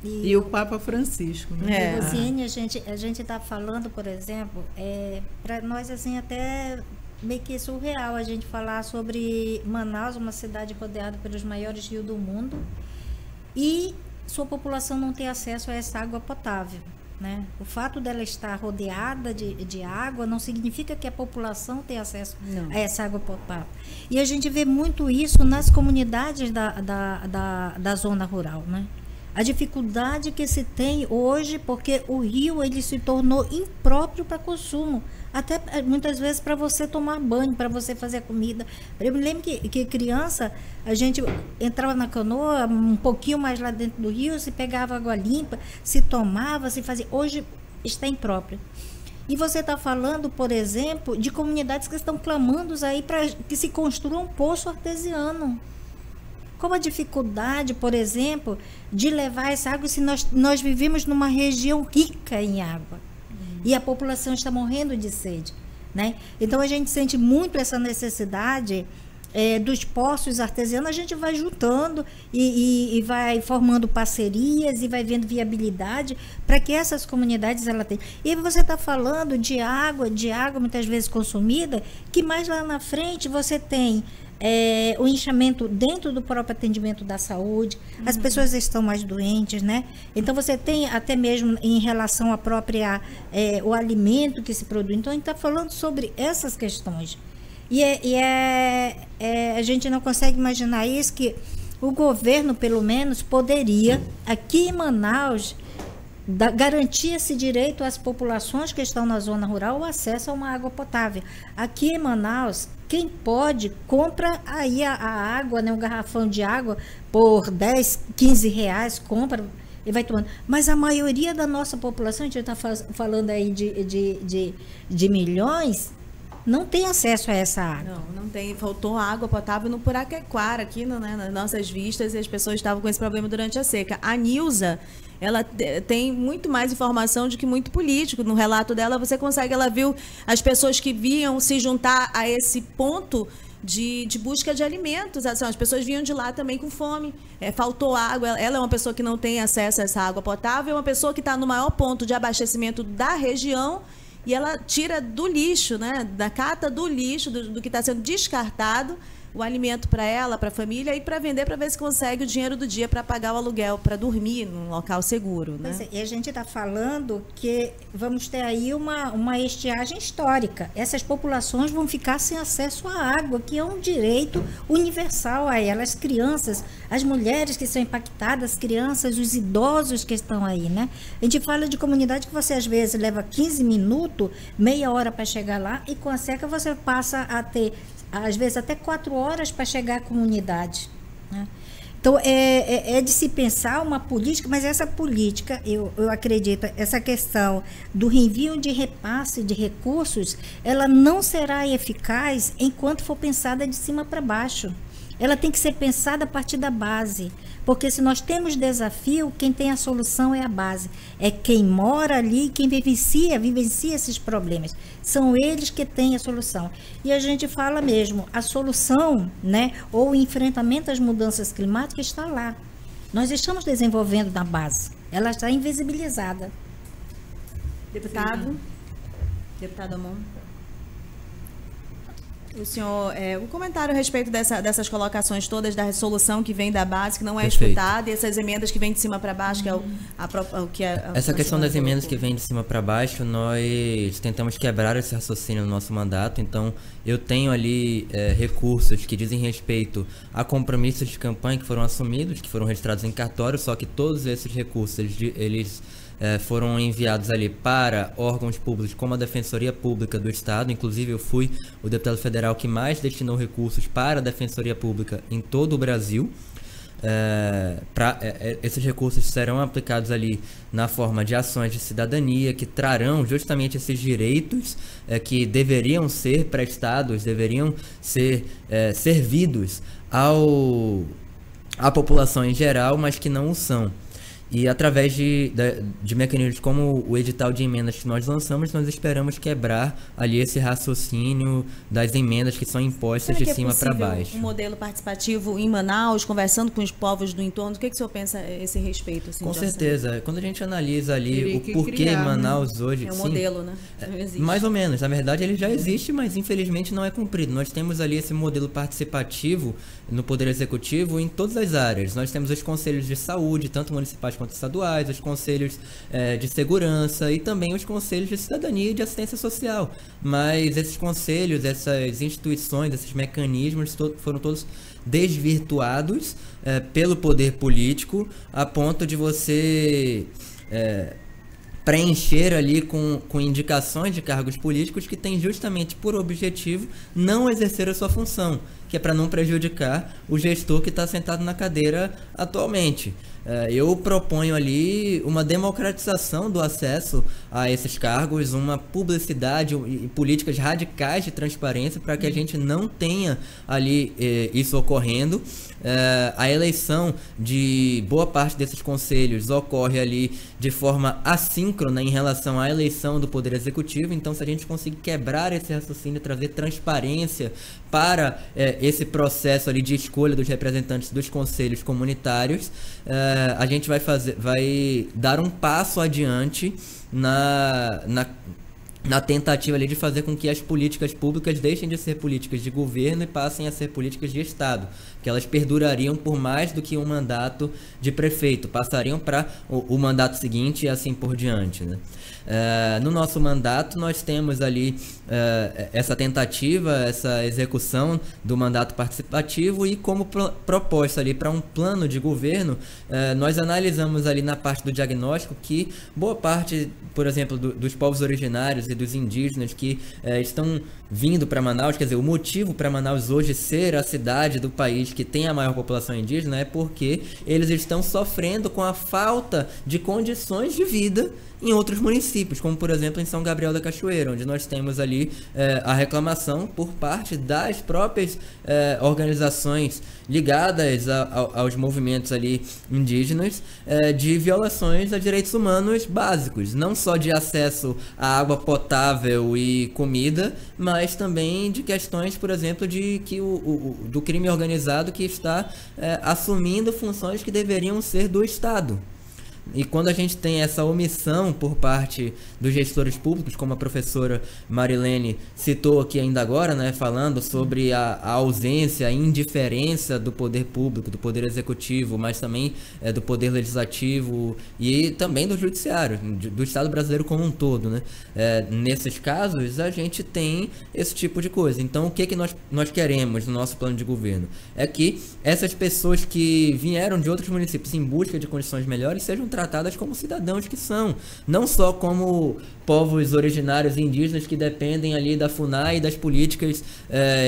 E o Papa Francisco. Né? Rosiane, a gente está falando, por exemplo, para nós, assim, até meio que surreal a gente falar sobre Manaus, uma cidade rodeada pelos maiores rios do mundo, e sua população não ter acesso a essa água potável, né? O fato dela estar rodeada de água não significa que a população tenha acesso a essa água potável. E a gente vê muito isso nas comunidades da zona rural, né? A dificuldade que se tem hoje, porque o rio ele se tornou impróprio para consumo. Até muitas vezes para você tomar banho, para você fazer a comida. Eu me lembro que criança, a gente entrava na canoa, um pouquinho mais lá dentro do rio, se pegava água limpa, se tomava, se fazia. Hoje está impróprio. E você está falando, por exemplo, de comunidades que estão clamando aí para que se construa um poço artesiano. Qual a dificuldade, por exemplo, de levar essa água se nós vivemos numa região rica em água? E a população está morrendo de sede, né? Então a gente sente muito essa necessidade dos poços artesianos. A gente vai juntando e vai formando parcerias e vai vendo viabilidade para que essas comunidades ela tenham. E você está falando de água muitas vezes consumida, que mais lá na frente você tem o inchamento dentro do próprio atendimento da saúde, as pessoas estão mais doentes, né? Então você tem até mesmo em relação à própria o alimento que se produz. Então a gente está falando sobre essas questões a gente não consegue imaginar isso, que o governo pelo menos poderia aqui em Manaus garantir esse direito às populações que estão na zona rural o acesso a uma água potável. Aqui em Manaus, quem pode, compra aí a água, né, um garrafão de água por 10, 15 reais, compra e vai tomando. Mas a maioria da nossa população, a gente está falando aí de milhões, não tem acesso a essa água. Não tem. Faltou água potável no Puraquequara, aqui nas nossas vistas, e as pessoas estavam com esse problema durante a seca. A Nilza, ela tem muito mais informação do que muito político. No relato dela, ela viu as pessoas que vinham se juntar a esse ponto de busca de alimentos. Assim, as pessoas vinham de lá também com fome. Faltou água. Ela é uma pessoa que não tem acesso a essa água potável, é uma pessoa que está no maior ponto de abastecimento da região, e ela tira do lixo, né, da cata do lixo, do que está sendo descartado, o alimento para ela, para a família, e para vender, para ver se consegue o dinheiro do dia para pagar o aluguel, para dormir num local seguro, né? E a gente está falando que vamos ter aí uma estiagem histórica. Essas populações vão ficar sem acesso à água, que é um direito universal a elas, as crianças, as mulheres que são impactadas, as crianças, os idosos que estão aí, né? A gente fala de comunidade que você às vezes leva 15 minutos, meia hora para chegar lá, e com a seca você passa a ter às vezes até 4 horas para chegar à comunidade, né? Então, é de se pensar uma política, mas essa política, eu acredito, essa questão do reenvio de repasse de recursos, ela não será eficaz enquanto for pensada de cima para baixo. Ela tem que ser pensada a partir da base, porque se nós temos desafio, quem tem a solução é a base. É quem mora ali, quem vivencia esses problemas. São eles que têm a solução. E a gente fala mesmo, a solução, né, ou o enfrentamento às mudanças climáticas está lá. Nós estamos desenvolvendo na base. Ela está invisibilizada. Deputado Amon. O senhor, o comentário a respeito dessas colocações todas da resolução que vem da base, que não é escutada, e essas emendas que vêm de cima para baixo, que é o que é... Essa questão das emendas que vêm de cima para baixo, nós tentamos quebrar esse raciocínio no nosso mandato. Então, eu tenho ali recursos que dizem respeito a compromissos de campanha que foram assumidos, que foram registrados em cartório, só que todos esses recursos, eles foram enviados ali para órgãos públicos como a Defensoria Pública do Estado. Inclusive, eu fui o deputado federal que mais destinou recursos para a Defensoria Pública em todo o Brasil. Esses recursos serão aplicados ali na forma de ações de cidadania que trarão justamente esses direitos que deveriam ser prestados, deveriam ser servidos à população em geral, mas que não o são. E através de mecanismos como o edital de emendas que nós lançamos, nós esperamos quebrar ali esse raciocínio das emendas que são impostas de cima para baixo. Um modelo participativo em Manaus, conversando com os povos do entorno, o que o senhor pensa a esse respeito? Assim, com certeza. Quando a gente analisa ali o porquê Manaus hoje... É um modelo, né? Não existe. Mais ou menos. Na verdade, ele já existe, mas infelizmente não é cumprido. Nós temos ali esse modelo participativo no Poder Executivo em todas as áreas. Nós temos os conselhos de saúde, tanto municipais quanto estaduais, os conselhos de segurança e também os conselhos de cidadania e de assistência social. Mas esses conselhos, essas instituições, esses mecanismos foram todos desvirtuados pelo poder político, a ponto de você preencher ali com indicações de cargos políticos que têm justamente por objetivo não exercer a sua função, que é para não prejudicar o gestor que está sentado na cadeira atualmente. Eu proponho ali uma democratização do acesso a esses cargos, uma publicidade e políticas radicais de transparência para que a gente não tenha ali isso ocorrendo. A eleição de boa parte desses conselhos ocorre ali de forma assíncrona em relação à eleição do Poder Executivo. Então, se a gente conseguir quebrar esse raciocínio, trazer transparência para esse processo ali de escolha dos representantes dos conselhos comunitários, a gente vai dar um passo adiante na tentativa ali de fazer com que as políticas públicas deixem de ser políticas de governo e passem a ser políticas de Estado, que elas perdurariam por mais do que um mandato de prefeito, passariam para o mandato seguinte e assim por diante, né? No nosso mandato nós temos ali essa tentativa, essa execução do mandato participativo e como proposta ali para um plano de governo, nós analisamos ali na parte do diagnóstico que boa parte, por exemplo, dos povos originários e dos indígenas que estão vindo para Manaus, quer dizer, o motivo para Manaus hoje ser a cidade do país que tem a maior população indígena é porque eles estão sofrendo com a falta de condições de vida em outros municípios, como por exemplo em São Gabriel da Cachoeira, onde nós temos ali a reclamação por parte das próprias organizações ligadas aos movimentos ali indígenas de violações a direitos humanos básicos, não só de acesso à água potável e comida, mas também de questões, por exemplo, do crime organizado que está assumindo funções que deveriam ser do Estado. E quando a gente tem essa omissão por parte dos gestores públicos, como a professora Marilene citou aqui ainda agora, né, falando sobre a ausência, a indiferença do poder público, do poder executivo, mas também do poder legislativo e também do judiciário, do Estado brasileiro como um todo, né? Nesses casos, a gente tem esse tipo de coisa. Então, o que nós queremos no nosso plano de governo? É que essas pessoas que vieram de outros municípios em busca de condições melhores sejam tratadas como cidadãos que são, não só como povos originários e indígenas que dependem ali da FUNAI e das políticas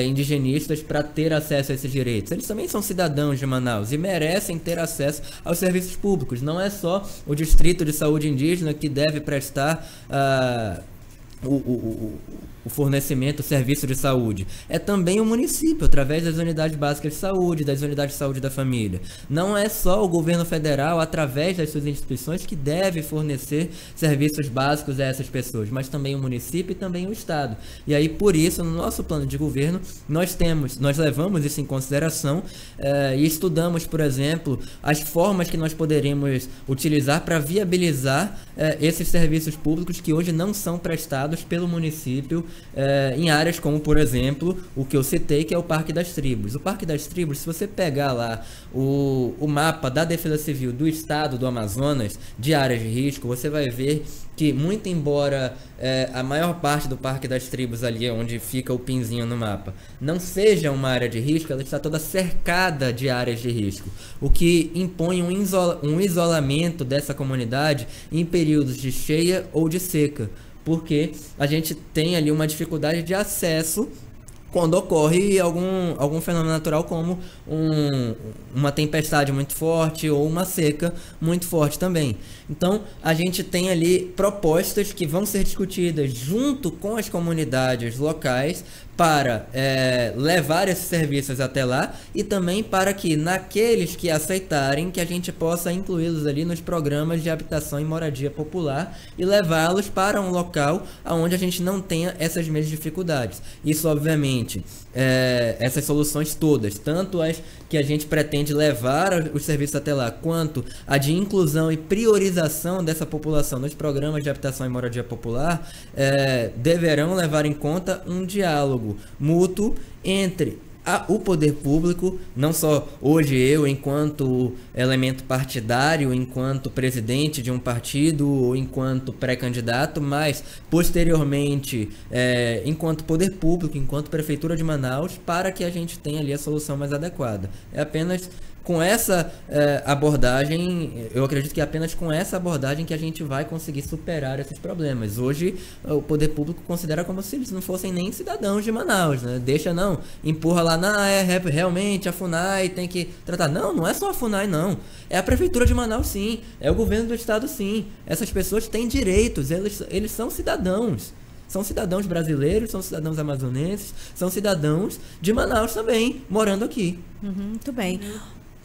indigenistas para ter acesso a esses direitos. Eles também são cidadãos de Manaus e merecem ter acesso aos serviços públicos. Não é só o Distrito de Saúde Indígena que deve prestar o fornecimento, o serviço de saúde. É também o município, através das unidades básicas de saúde, das unidades de saúde da família. Não é só o governo federal, através das suas instituições, que deve fornecer serviços básicos a essas pessoas, mas também o município e também o Estado. E aí, por isso, no nosso plano de governo, nós levamos isso em consideração e estudamos, por exemplo, as formas que nós poderíamos utilizar para viabilizar esses serviços públicos que hoje não são prestados pelo município em áreas como, por exemplo, o que eu citei, que é o Parque das Tribos. O Parque das Tribos, se você pegar lá o mapa da Defesa Civil do Estado do Amazonas, de áreas de risco, você vai ver que, muito embora a maior parte do Parque das Tribos, ali onde fica o pinzinho no mapa, não seja uma área de risco, ela está toda cercada de áreas de risco, o que impõe um isolamento dessa comunidade em períodos de cheia ou de seca, porque a gente tem ali uma dificuldade de acesso quando ocorre algum fenômeno natural, como uma tempestade muito forte ou uma seca muito forte também. Então, a gente tem ali propostas que vão ser discutidas junto com as comunidades locais para levar esses serviços até lá, e também para que, naqueles que aceitarem, que a gente possa incluí-los ali nos programas de habitação e moradia popular e levá-los para um local onde a gente não tenha essas mesmas dificuldades. Isso, obviamente, essas soluções todas, tanto as que a gente pretende levar os serviços até lá, quanto a de inclusão e priorização dessa população nos programas de habitação e moradia popular, deverão levar em conta um diálogo mútuo entre o poder público, não só hoje eu, enquanto elemento partidário, enquanto presidente de um partido ou enquanto pré-candidato, mas posteriormente enquanto poder público, enquanto Prefeitura de Manaus, para que a gente tenha ali a solução mais adequada. É apenas com essa abordagem, eu acredito que é apenas com essa abordagem que a gente vai conseguir superar esses problemas. Hoje, o poder público considera como se eles não fossem nem cidadãos de Manaus, né? Empurra lá, realmente a FUNAI tem que tratar. Não é só a FUNAI, não. É a Prefeitura de Manaus, sim. É o governo do Estado, sim. Essas pessoas têm direitos, eles são cidadãos. São cidadãos brasileiros, são cidadãos amazonenses, são cidadãos de Manaus também, morando aqui. Muito bem.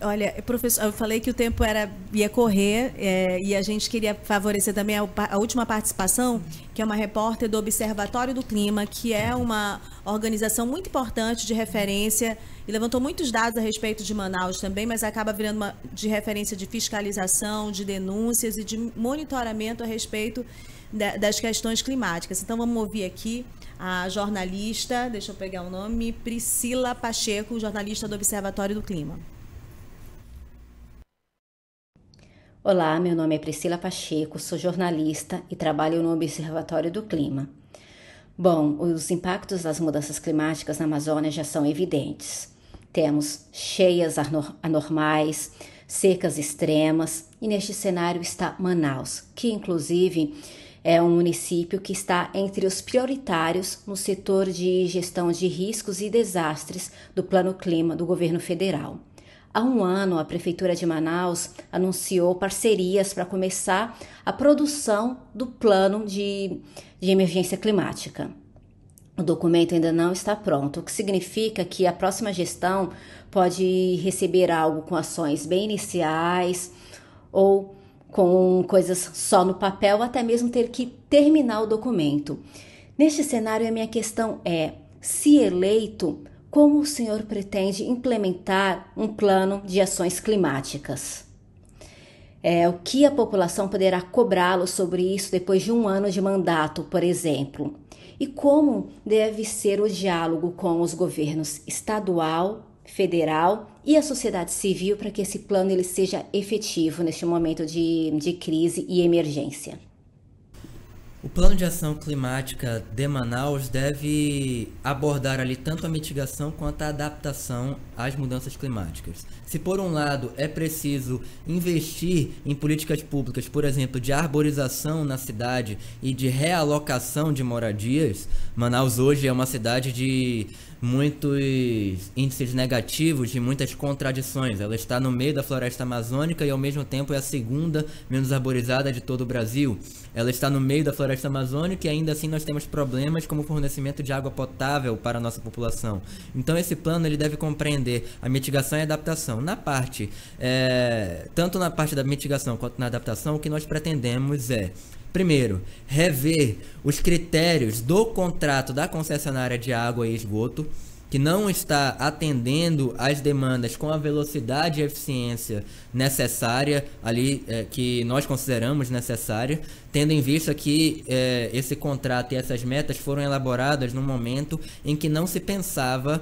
Olha, professor, eu falei que o tempo ia correr e a gente queria favorecer também a última participação, que é uma repórter do Observatório do Clima, que é uma organização muito importante de referência e levantou muitos dados a respeito de Manaus também, mas acaba virando de referência de fiscalização, de denúncias e de monitoramento a respeito das questões climáticas. Então, vamos ouvir aqui a jornalista, deixa eu pegar o nome, Priscila Pacheco, jornalista do Observatório do Clima. Olá, meu nome é Priscila Pacheco, sou jornalista e trabalho no Observatório do Clima. Bom, os impactos das mudanças climáticas na Amazônia já são evidentes. Temos cheias anormais, secas extremas e neste cenário está Manaus, que inclusive é um município que está entre os prioritários no setor de gestão de riscos e desastres do Plano Clima do governo federal. Há um ano, a Prefeitura de Manaus anunciou parcerias para começar a produção do plano de emergência climática. O documento ainda não está pronto, o que significa que a próxima gestão pode receber algo com ações bem iniciais ou com coisas só no papel, até mesmo ter que terminar o documento. Neste cenário, a minha questão é, se eleito, como o senhor pretende implementar um plano de ações climáticas? O que a população poderá cobrá-lo sobre isso depois de um ano de mandato, por exemplo? E como deve ser o diálogo com os governos estadual, federal e a sociedade civil para que esse plano ele seja efetivo neste momento de crise e emergência? O Plano de Ação Climática de Manaus deve abordar ali tanto a mitigação quanto a adaptação às mudanças climáticas. Se por um lado é preciso investir em políticas públicas, por exemplo, de arborização na cidade e de realocação de moradias, Manaus hoje é uma cidade de muitos índices negativos, de muitas contradições. Ela está no meio da floresta amazônica e ao mesmo tempo é a segunda menos arborizada de todo o Brasil. Ela está no meio da floresta amazônica e ainda assim nós temos problemas como o fornecimento de água potável para a nossa população. Então esse plano ele deve compreender a mitigação e a adaptação. Na parte, tanto na parte da mitigação quanto na adaptação, o que nós pretendemos é, primeiro, rever os critérios do contrato da concessionária de água e esgoto, que não está atendendo às demandas com a velocidade e eficiência necessária, ali que nós consideramos necessária, tendo em vista que esse contrato e essas metas foram elaboradas num momento em que não se pensava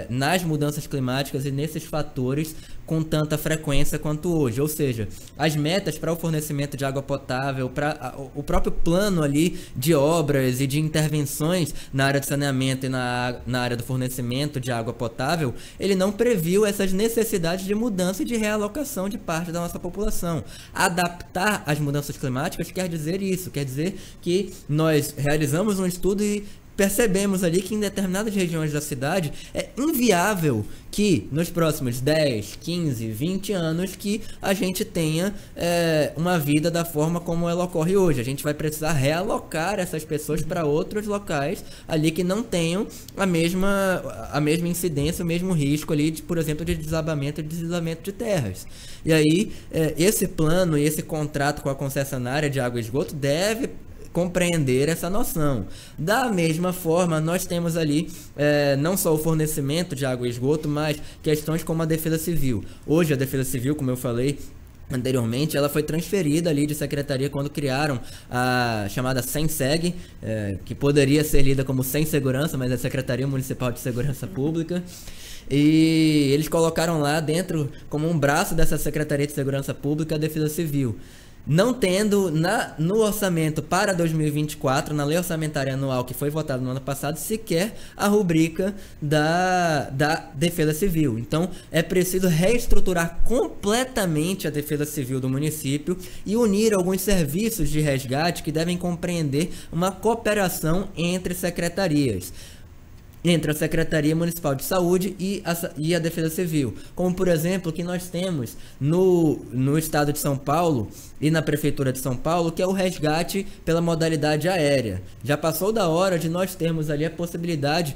nas mudanças climáticas e nesses fatores com tanta frequência quanto hoje. Ou seja, as metas para o fornecimento de água potável, para o próprio plano ali de obras e de intervenções na área de saneamento e na área do fornecimento de água potável, ele não previu essas necessidades de mudança e de realocação de parte da nossa população. Adaptar às mudanças climáticas quer dizer isso, quer dizer que nós realizamos um estudo e percebemos ali que em determinadas regiões da cidade é inviável que nos próximos 10, 15, 20 anos que a gente tenha uma vida da forma como ela ocorre hoje. A gente vai precisar realocar essas pessoas para outros locais ali que não tenham a mesma incidência, o mesmo risco ali, por exemplo, de desabamento e deslizamento de terras. E aí, esse plano e esse contrato com a concessionária de água e esgoto deve compreender essa noção. Da mesma forma, nós temos ali não só o fornecimento de água e esgoto, mas questões como a defesa civil. Hoje a defesa civil, como eu falei anteriormente, ela foi transferida ali de secretaria quando criaram a chamada SEMSEG, que poderia ser lida como Sem Segurança, mas é Secretaria Municipal de Segurança Pública. E eles colocaram lá dentro, como um braço dessa Secretaria de Segurança Pública, a defesa civil. Não tendo no orçamento para 2024, na lei orçamentária anual que foi votada no ano passado, sequer a rubrica da defesa civil. Então, é preciso reestruturar completamente a defesa civil do município e unir alguns serviços de resgate que devem compreender uma cooperação entre secretarias. Entre a Secretaria Municipal de Saúde e a Defesa Civil. Como, por exemplo, que nós temos no estado de São Paulo e na Prefeitura de São Paulo, que é o resgate pela modalidade aérea. Já passou da hora de nós termos ali a possibilidade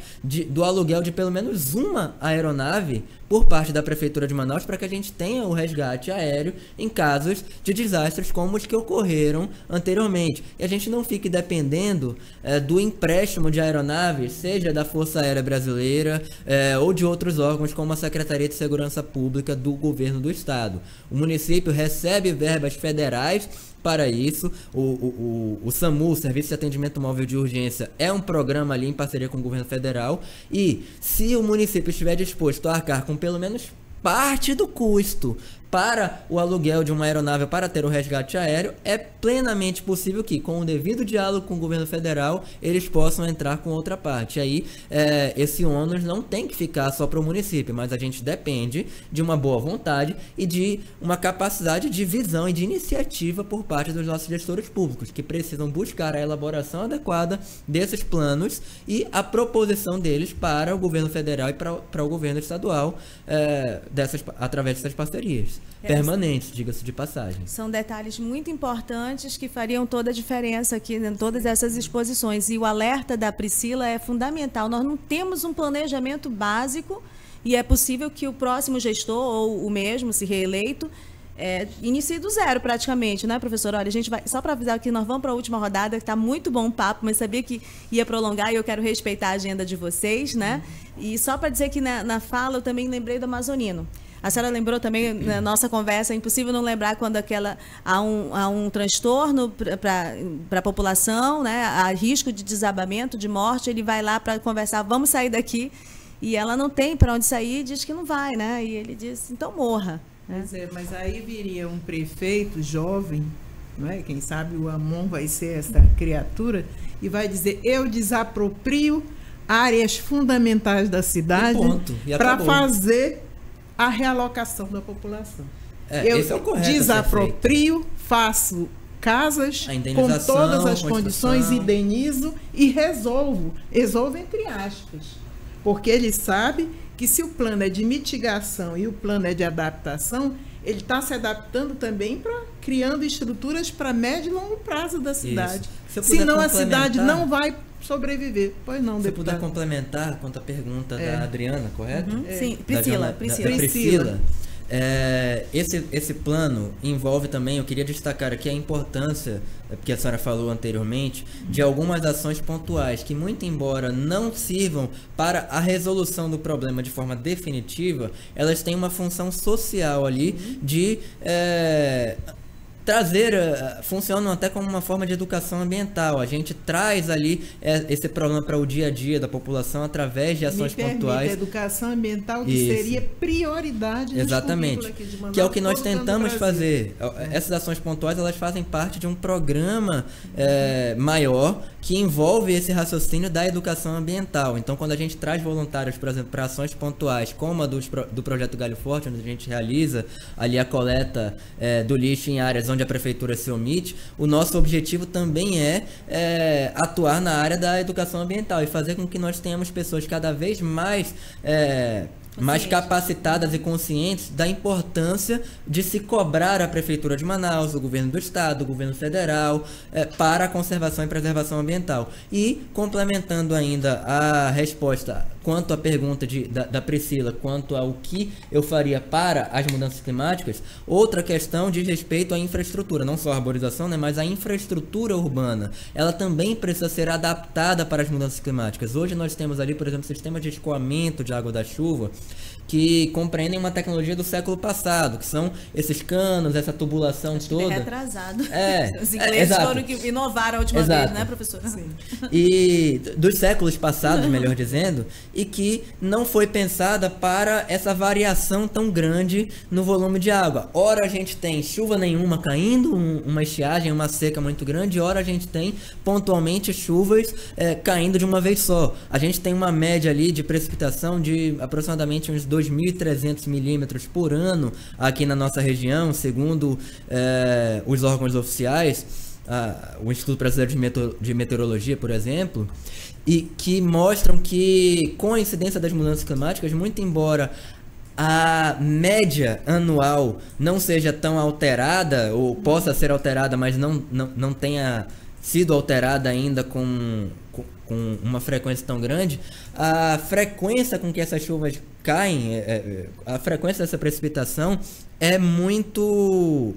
do aluguel de pelo menos uma aeronave por parte da Prefeitura de Manaus para que a gente tenha o resgate aéreo em casos de desastres como os que ocorreram anteriormente. E a gente não fique dependendo do empréstimo de aeronaves, seja da Força Aérea Brasileira ou de outros órgãos como a Secretaria de Segurança Pública do Governo do Estado. O município recebe verbas federais para isso. O SAMU, o Serviço de Atendimento Móvel de Urgência, é um programa ali em parceria com o governo federal, e se o município estiver disposto a arcar com pelo menos parte do custo para o aluguel de uma aeronave para ter o resgate aéreo, é plenamente possível que, com o devido diálogo com o governo federal, eles possam entrar com outra parte. Aí, esse ônus não tem que ficar só para o município, mas a gente depende de uma boa vontade e de uma capacidade de visão e de iniciativa por parte dos nossos gestores públicos, que precisam buscar a elaboração adequada desses planos e a proposição deles para o governo federal e para o governo estadual, através dessas parcerias. Permanentes, diga-se de passagem. São detalhes muito importantes que fariam toda a diferença aqui em todas essas exposições. E o alerta da Priscila é fundamental. Nós não temos um planejamento básico e é possível que o próximo gestor, ou o mesmo, se reeleito, inicie do zero praticamente, né, professor? Olha, a gente vai, só para avisar que nós vamos para a última rodada, que está muito bom o papo, mas sabia que ia prolongar e eu quero respeitar a agenda de vocês, né? E só para dizer que na fala eu também lembrei do Amazonino. A senhora lembrou também, na nossa conversa, é impossível não lembrar quando há um transtorno para a população, né? Há risco de desabamento, de morte, ele vai lá para conversar, vamos sair daqui, e ela não tem para onde sair e diz que não vai, né? E ele diz, então morra. Pois mas aí viria um prefeito jovem não é? Quem sabe o Amon vai ser essa criatura e vai dizer: eu desaproprio áreas fundamentais da cidade para fazer a realocação da população. Esse é o correto. Desaproprio, faço casas com todas as condições, indenizo e resolvo entre aspas, porque ele sabe que se o plano é de mitigação e o plano é de adaptação, ele está se adaptando também para criando estruturas para médio e longo prazo da cidade. Se senão a cidade não vai sobreviver. Pois não, deputado. Se puder complementar quanto à pergunta da Adriana, correto? Sim, Priscila. Priscila. Esse plano envolve também, eu queria destacar aqui a importância, que a senhora falou anteriormente, de algumas ações pontuais que, muito embora não sirvam para a resolução do problema de forma definitiva, elas têm uma função social ali de trazer, funcionam até como uma forma de educação ambiental. A gente traz ali esse problema para o dia a dia da população através de ações pontuais. Educação ambiental que seria prioridade. Exatamente. Aqui de Manaus, que é o que nós tentamos fazer. Essas ações pontuais, elas fazem parte de um programa maior que envolve esse raciocínio da educação ambiental. Então, quando a gente traz voluntários, por exemplo, para ações pontuais, como a do Projeto Galho Forte, onde a gente realiza ali a coleta do lixo em áreas onde a prefeitura se omite, o nosso objetivo também é atuar na área da educação ambiental e fazer com que nós tenhamos pessoas cada vez mais capacitadas e conscientes da importância de se cobrar a Prefeitura de Manaus, o Governo do Estado, o Governo Federal, para a conservação e preservação ambiental. E, complementando ainda a resposta quanto à pergunta da Priscila, quanto ao que eu faria para as mudanças climáticas, outra questão diz respeito à infraestrutura, não só a arborização, né, mas a infraestrutura urbana. Ela também precisa ser adaptada para as mudanças climáticas. Hoje nós temos ali, por exemplo, sistemas de escoamento de água da chuva, que compreendem uma tecnologia do século passado, que são esses canos, essa tubulação toda. É retrasado. Os ingleses foram que inovaram a última vez, né, professora? Sim. E dos séculos passados, melhor dizendo, e que não foi pensada para essa variação tão grande no volume de água. Ora a gente tem chuva nenhuma caindo, uma estiagem, uma seca muito grande, ora a gente tem pontualmente chuvas caindo de uma vez só. A gente tem uma média ali de precipitação de aproximadamente uns 2.300 milímetros por ano aqui na nossa região, segundo os órgãos oficiais, o Instituto Brasileiro de Meteorologia, por exemplo, e que mostram que, com a incidência das mudanças climáticas, muito embora a média anual não seja tão alterada, ou possa ser alterada, mas não tenha sido alterada ainda com uma frequência tão grande, a frequência com que essas chuvas caem, a frequência dessa precipitação é muito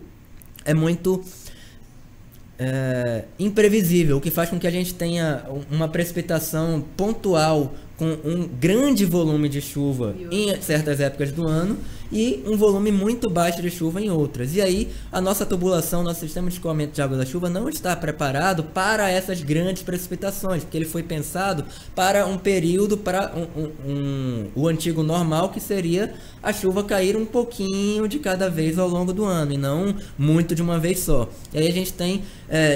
imprevisível, o que faz com que a gente tenha uma precipitação pontual com um grande volume de chuva em certas épocas do ano e um volume muito baixo de chuva em outras. E aí a nossa tubulação, nosso sistema de escoamento de água da chuva não está preparado para essas grandes precipitações, porque ele foi pensado para um período, para o antigo normal, que seria a chuva cair um pouquinho de cada vez ao longo do ano e não muito de uma vez só. E aí a gente tem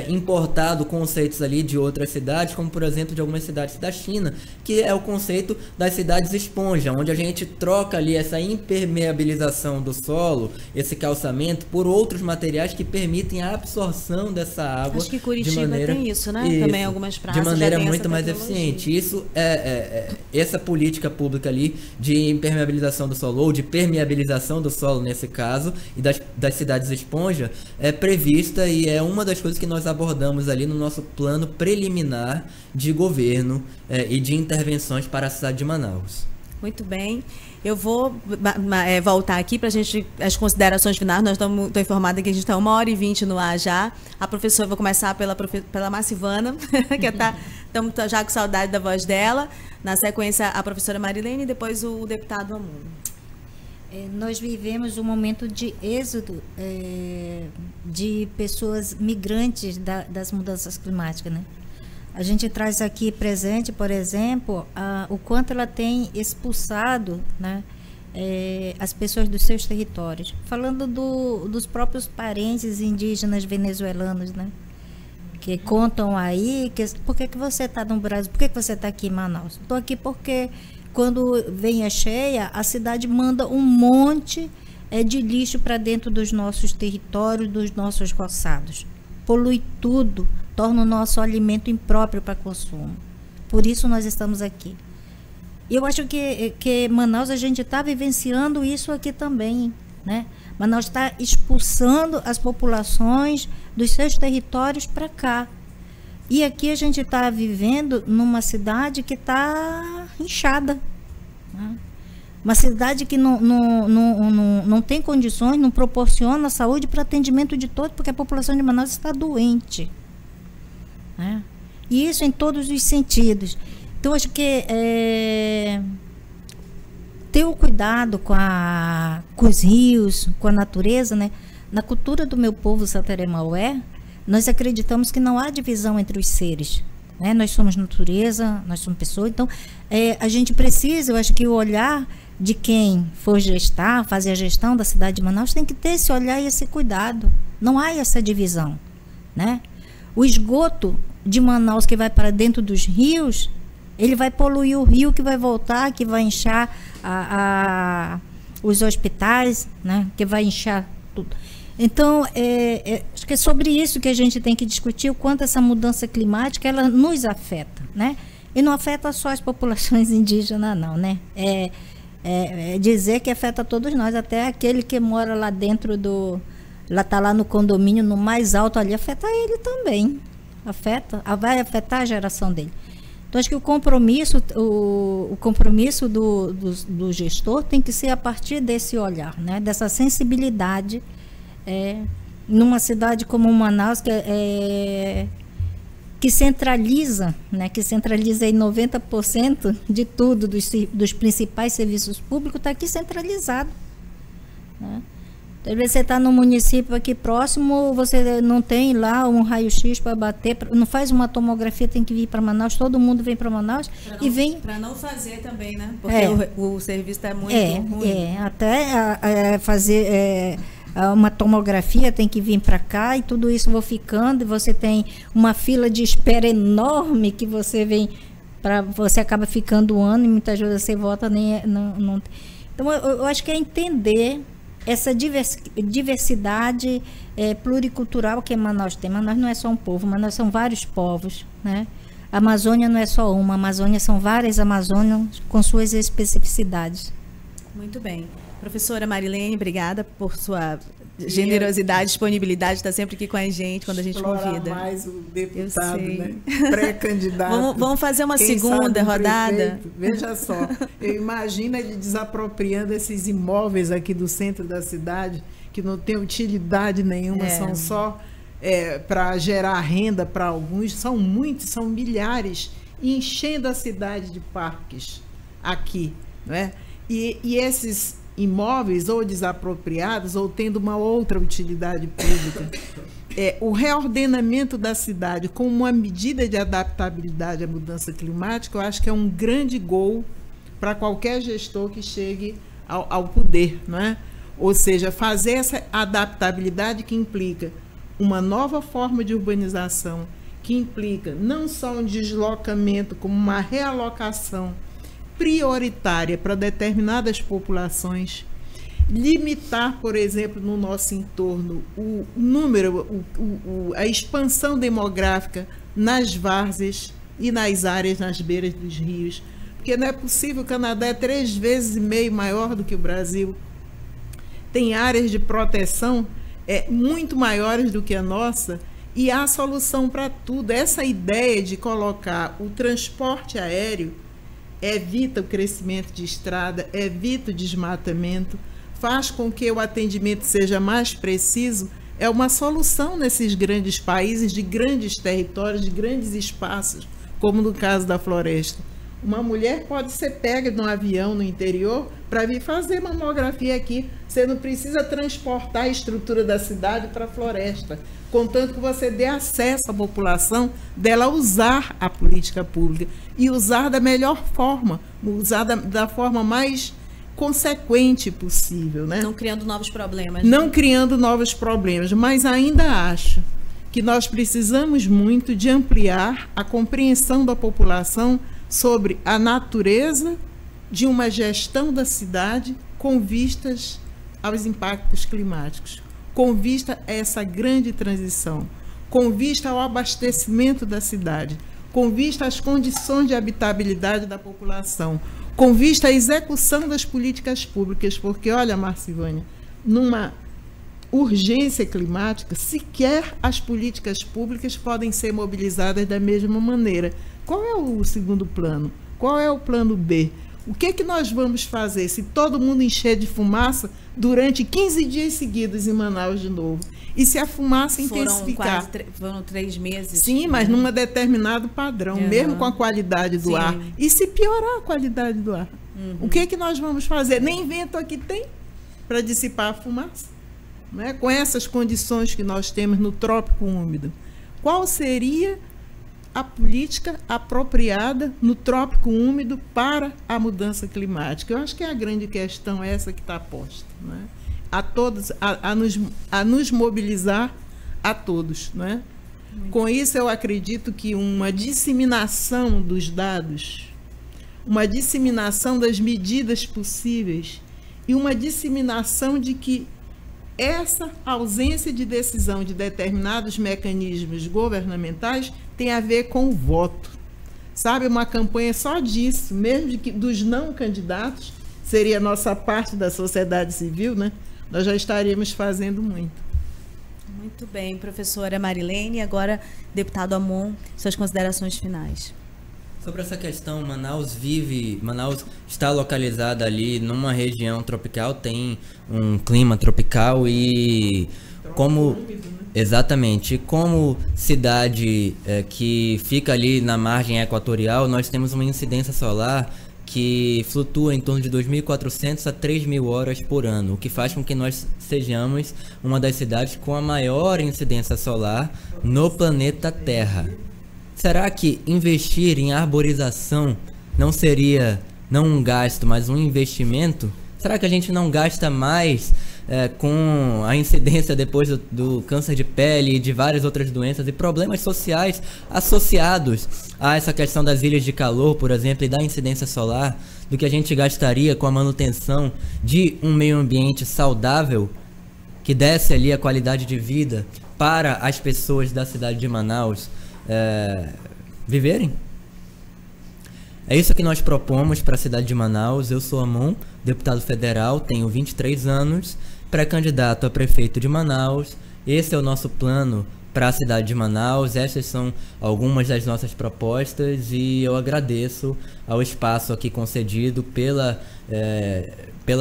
importado conceitos ali de outras cidades, como por exemplo de algumas cidades da China, que é o conceito das cidades esponja, onde a gente troca ali essa impermeabilização do solo, esse calçamento, por outros materiais que permitem a absorção dessa água. Acho que Curitiba tem isso, né? Isso, também algumas praças de maneira muito mais eficiente. Isso essa política pública ali de impermeabilização do solo, ou de permeabilização do solo nesse caso, e das cidades esponja, é prevista e é uma das coisas que nós abordamos ali no nosso plano preliminar de governo e de intervenções para a cidade de Manaus. Muito bem. Eu vou voltar aqui para a gente, as considerações finais. Nós estou informada que a gente está 1h20 no ar já. A professora, vou começar pela Marcivana, que estamos já com saudade da voz dela. Na sequência, a professora Marilene e depois o deputado Amuno. Nós vivemos um momento de êxodo de pessoas migrantes das mudanças climáticas, né? A gente traz aqui presente, por exemplo, o quanto ela tem expulsado, né, as pessoas dos seus territórios, falando dos próprios parentes indígenas venezuelanos, né? Que contam aí, por que você está no Brasil, por que você está aqui em Manaus? Estou aqui porque quando vem a cheia, a cidade manda um monte de lixo para dentro dos nossos territórios, dos nossos roçados. Polui tudo, torna o nosso alimento impróprio para consumo. Por isso nós estamos aqui. Eu acho que Manaus, a gente está vivenciando isso aqui também, né? Manaus está expulsando as populações dos seus territórios para cá. E aqui a gente está vivendo numa cidade que está inchada, né? Uma cidade que não tem condições, não proporciona saúde para atendimento de todos, porque a população de Manaus está doente, né? E isso em todos os sentidos. Então, acho que ter o cuidado com os rios, com a natureza, né? Na cultura do meu povo Sateré-Maué, nós acreditamos que não há divisão entre os seres, né? Nós somos natureza, nós somos pessoas. Então, a gente precisa, eu acho que o olhar de quem for gestar, fazer a gestão da cidade de Manaus, tem que ter esse olhar e esse cuidado. Não há essa divisão, né? O esgoto de Manaus que vai para dentro dos rios, ele vai poluir o rio, que vai voltar, que vai inchar os hospitais, né? Que vai inchar tudo. Então, acho que é sobre isso que a gente tem que discutir, o quanto essa mudança climática ela nos afeta, né? E não afeta só as populações indígenas, não, né? Dizer que afeta todos nós, até aquele que mora lá dentro está lá no condomínio, no mais alto ali, afeta ele também. Vai afetar a geração dele. Então, acho que o compromisso do gestor tem que ser a partir desse olhar, né? Dessa sensibilidade, numa cidade como Manaus, que centraliza, né? Que centraliza aí 90% de tudo, dos principais serviços públicos, está aqui centralizado, né? Às vezes você está no município aqui próximo, você não tem lá um raio-x para bater, não faz uma tomografia, tem que vir para Manaus, todo mundo vem para Manaus e vem... Para não fazer também, né? Porque o serviço está muito ruim. Até fazer uma tomografia tem que vir para cá e tudo isso vai ficando, e você tem uma fila de espera enorme que você vem, você acaba ficando um ano e muitas vezes você volta não. Então, eu acho que é entender essa diversidade pluricultural que Manaus tem. Manaus não é só um povo, Manaus são vários povos, né? A Amazônia não é só uma, a Amazônia são várias Amazônias com suas especificidades. Muito bem. Professora Marilene, obrigada por sua generosidade, disponibilidade, está sempre aqui com a gente quando a gente convida. Mais o deputado, né? Pré-candidato. Vamos fazer uma segunda rodada? Prefeito, veja só, eu imagino ele desapropriando esses imóveis aqui do centro da cidade, que não tem utilidade nenhuma, são só para gerar renda para alguns, são muitos, são milhares, enchendo a cidade de parques aqui, não é? E esses imóveis ou desapropriados ou tendo uma outra utilidade pública. O reordenamento da cidade como uma medida de adaptabilidade à mudança climática, eu acho que é um grande gol para qualquer gestor que chegue ao poder, não é? Ou seja, fazer essa adaptabilidade que implica uma nova forma de urbanização, que implica não só um deslocamento, como uma realocação prioritária para determinadas populações, limitar, por exemplo, no nosso entorno o número, a expansão demográfica nas várzeas e nas áreas nas beiras dos rios, porque não é possível. O Canadá é 3,5 vezes maior do que o Brasil, tem áreas de proteção muito maiores do que a nossa, e há solução para tudo. Essa ideia de colocar o transporte aéreo evita o crescimento de estrada, evita o desmatamento, faz com que o atendimento seja mais preciso, é uma solução nesses grandes países, de grandes territórios, de grandes espaços, como no caso da floresta. Uma mulher pode ser pega num avião no interior para vir fazer mamografia aqui. Você não precisa transportar a estrutura da cidade para a floresta, contanto que você dê acesso à população dela usar a política pública e usar da melhor forma, usar da forma mais consequente possível, né? Não criando novos problemas. Não criando novos problemas, mas ainda acho que nós precisamos muito de ampliar a compreensão da população sobre a natureza de uma gestão da cidade com vistas aos impactos climáticos, com vista a essa grande transição, com vista ao abastecimento da cidade, com vista às condições de habitabilidade da população, com vista à execução das políticas públicas, porque, olha, Marcivânia, numa urgência climática, sequer as políticas públicas podem ser mobilizadas da mesma maneira. Qual é o segundo plano? Qual é o plano B? O que é que nós vamos fazer se todo mundo encher de fumaça durante 15 dias seguidos em Manaus de novo? E se a fumaça intensificar? Foram 3 meses. Sim, mas num determinado padrão, mesmo com a qualidade do ar. E se piorar a qualidade do ar? O que é que nós vamos fazer? Nem vento aqui tem para dissipar a fumaça. Né? Com essas condições que nós temos no trópico úmido. Qual seria a política apropriada no trópico úmido para a mudança climática? Eu acho que é a grande questão essa que está posta, né? A todos, a nos mobilizar a todos, né? Com isso, eu acredito que uma disseminação dos dados, uma disseminação das medidas possíveis e uma disseminação de que essa ausência de decisão de determinados mecanismos governamentais tem a ver com o voto. Sabe, uma campanha só disso, mesmo dos não candidatos, seria a nossa parte da sociedade civil, né? Nós já estaríamos fazendo muito. Muito bem, professora Marilene. Agora, deputado Amon, suas considerações finais. Sobre essa questão, Manaus está localizada ali numa região tropical, tem um clima tropical e como exatamente, como cidade que fica ali na margem equatorial, nós temos uma incidência solar que flutua em torno de 2.400 a 3.000 horas por ano, o que faz com que nós sejamos uma das cidades com a maior incidência solar no planeta Terra. Será que investir em arborização não seria não um gasto, mas um investimento? Será que a gente não gasta mais com a incidência depois do câncer de pele e de várias outras doenças e problemas sociais associados a essa questão das ilhas de calor, por exemplo, e da incidência solar, do que a gente gastaria com a manutenção de um meio ambiente saudável que desse ali a qualidade de vida para as pessoas da cidade de Manaus viverem? É isso que nós propomos para a cidade de Manaus. Eu sou Amon, deputado federal, tenho 23 anos, pré-candidato a prefeito de Manaus. Esse é o nosso plano para a cidade de Manaus. Essas são algumas das nossas propostas e eu agradeço ao espaço aqui concedido pela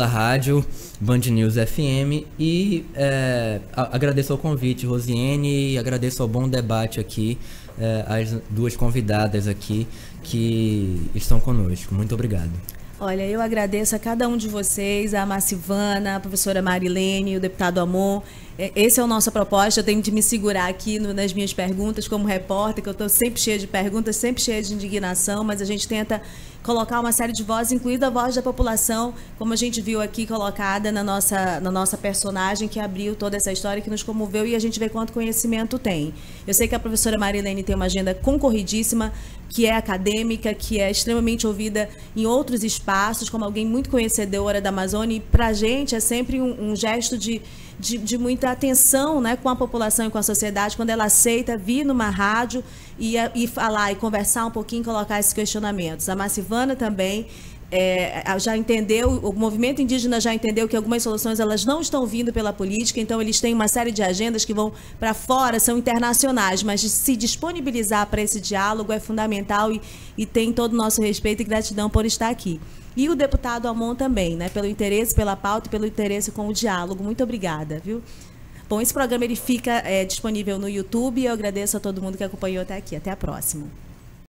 rádio Band News FM e agradeço ao convite, Rosiane, e agradeço ao bom debate aqui, as duas convidadas aqui que estão conosco. Muito obrigado. Olha, eu agradeço a cada um de vocês, a Marcivana, a professora Marilene, o deputado Amon. Essa é a nossa proposta. Eu tenho de me segurar aqui nas minhas perguntas como repórter, que eu estou sempre cheia de perguntas, sempre cheia de indignação, mas a gente tenta colocar uma série de vozes, incluindo a voz da população, como a gente viu aqui colocada na nossa personagem que abriu toda essa história, que nos comoveu, e a gente vê quanto conhecimento tem. Eu sei que a professora Marilene tem uma agenda concorridíssima, que é acadêmica, que é extremamente ouvida em outros espaços, como alguém muito conhecedora da Amazônia, e para a gente é sempre um gesto de muita atenção, né, com a população e com a sociedade, quando ela aceita vir numa rádio e falar e conversar um pouquinho, colocar esses questionamentos. A Marcivana também já entendeu, o movimento indígena já entendeu que algumas soluções elas não estão vindo pela política, então eles têm uma série de agendas que vão para fora, são internacionais, mas de se disponibilizar para esse diálogo é fundamental e tem todo o nosso respeito e gratidão por estar aqui. E o deputado Amon também, né, pelo interesse, pela pauta e pelo interesse com o diálogo. Muito obrigada, viu? Bom, esse programa ele fica disponível no YouTube e eu agradeço a todo mundo que acompanhou até aqui. Até a próxima.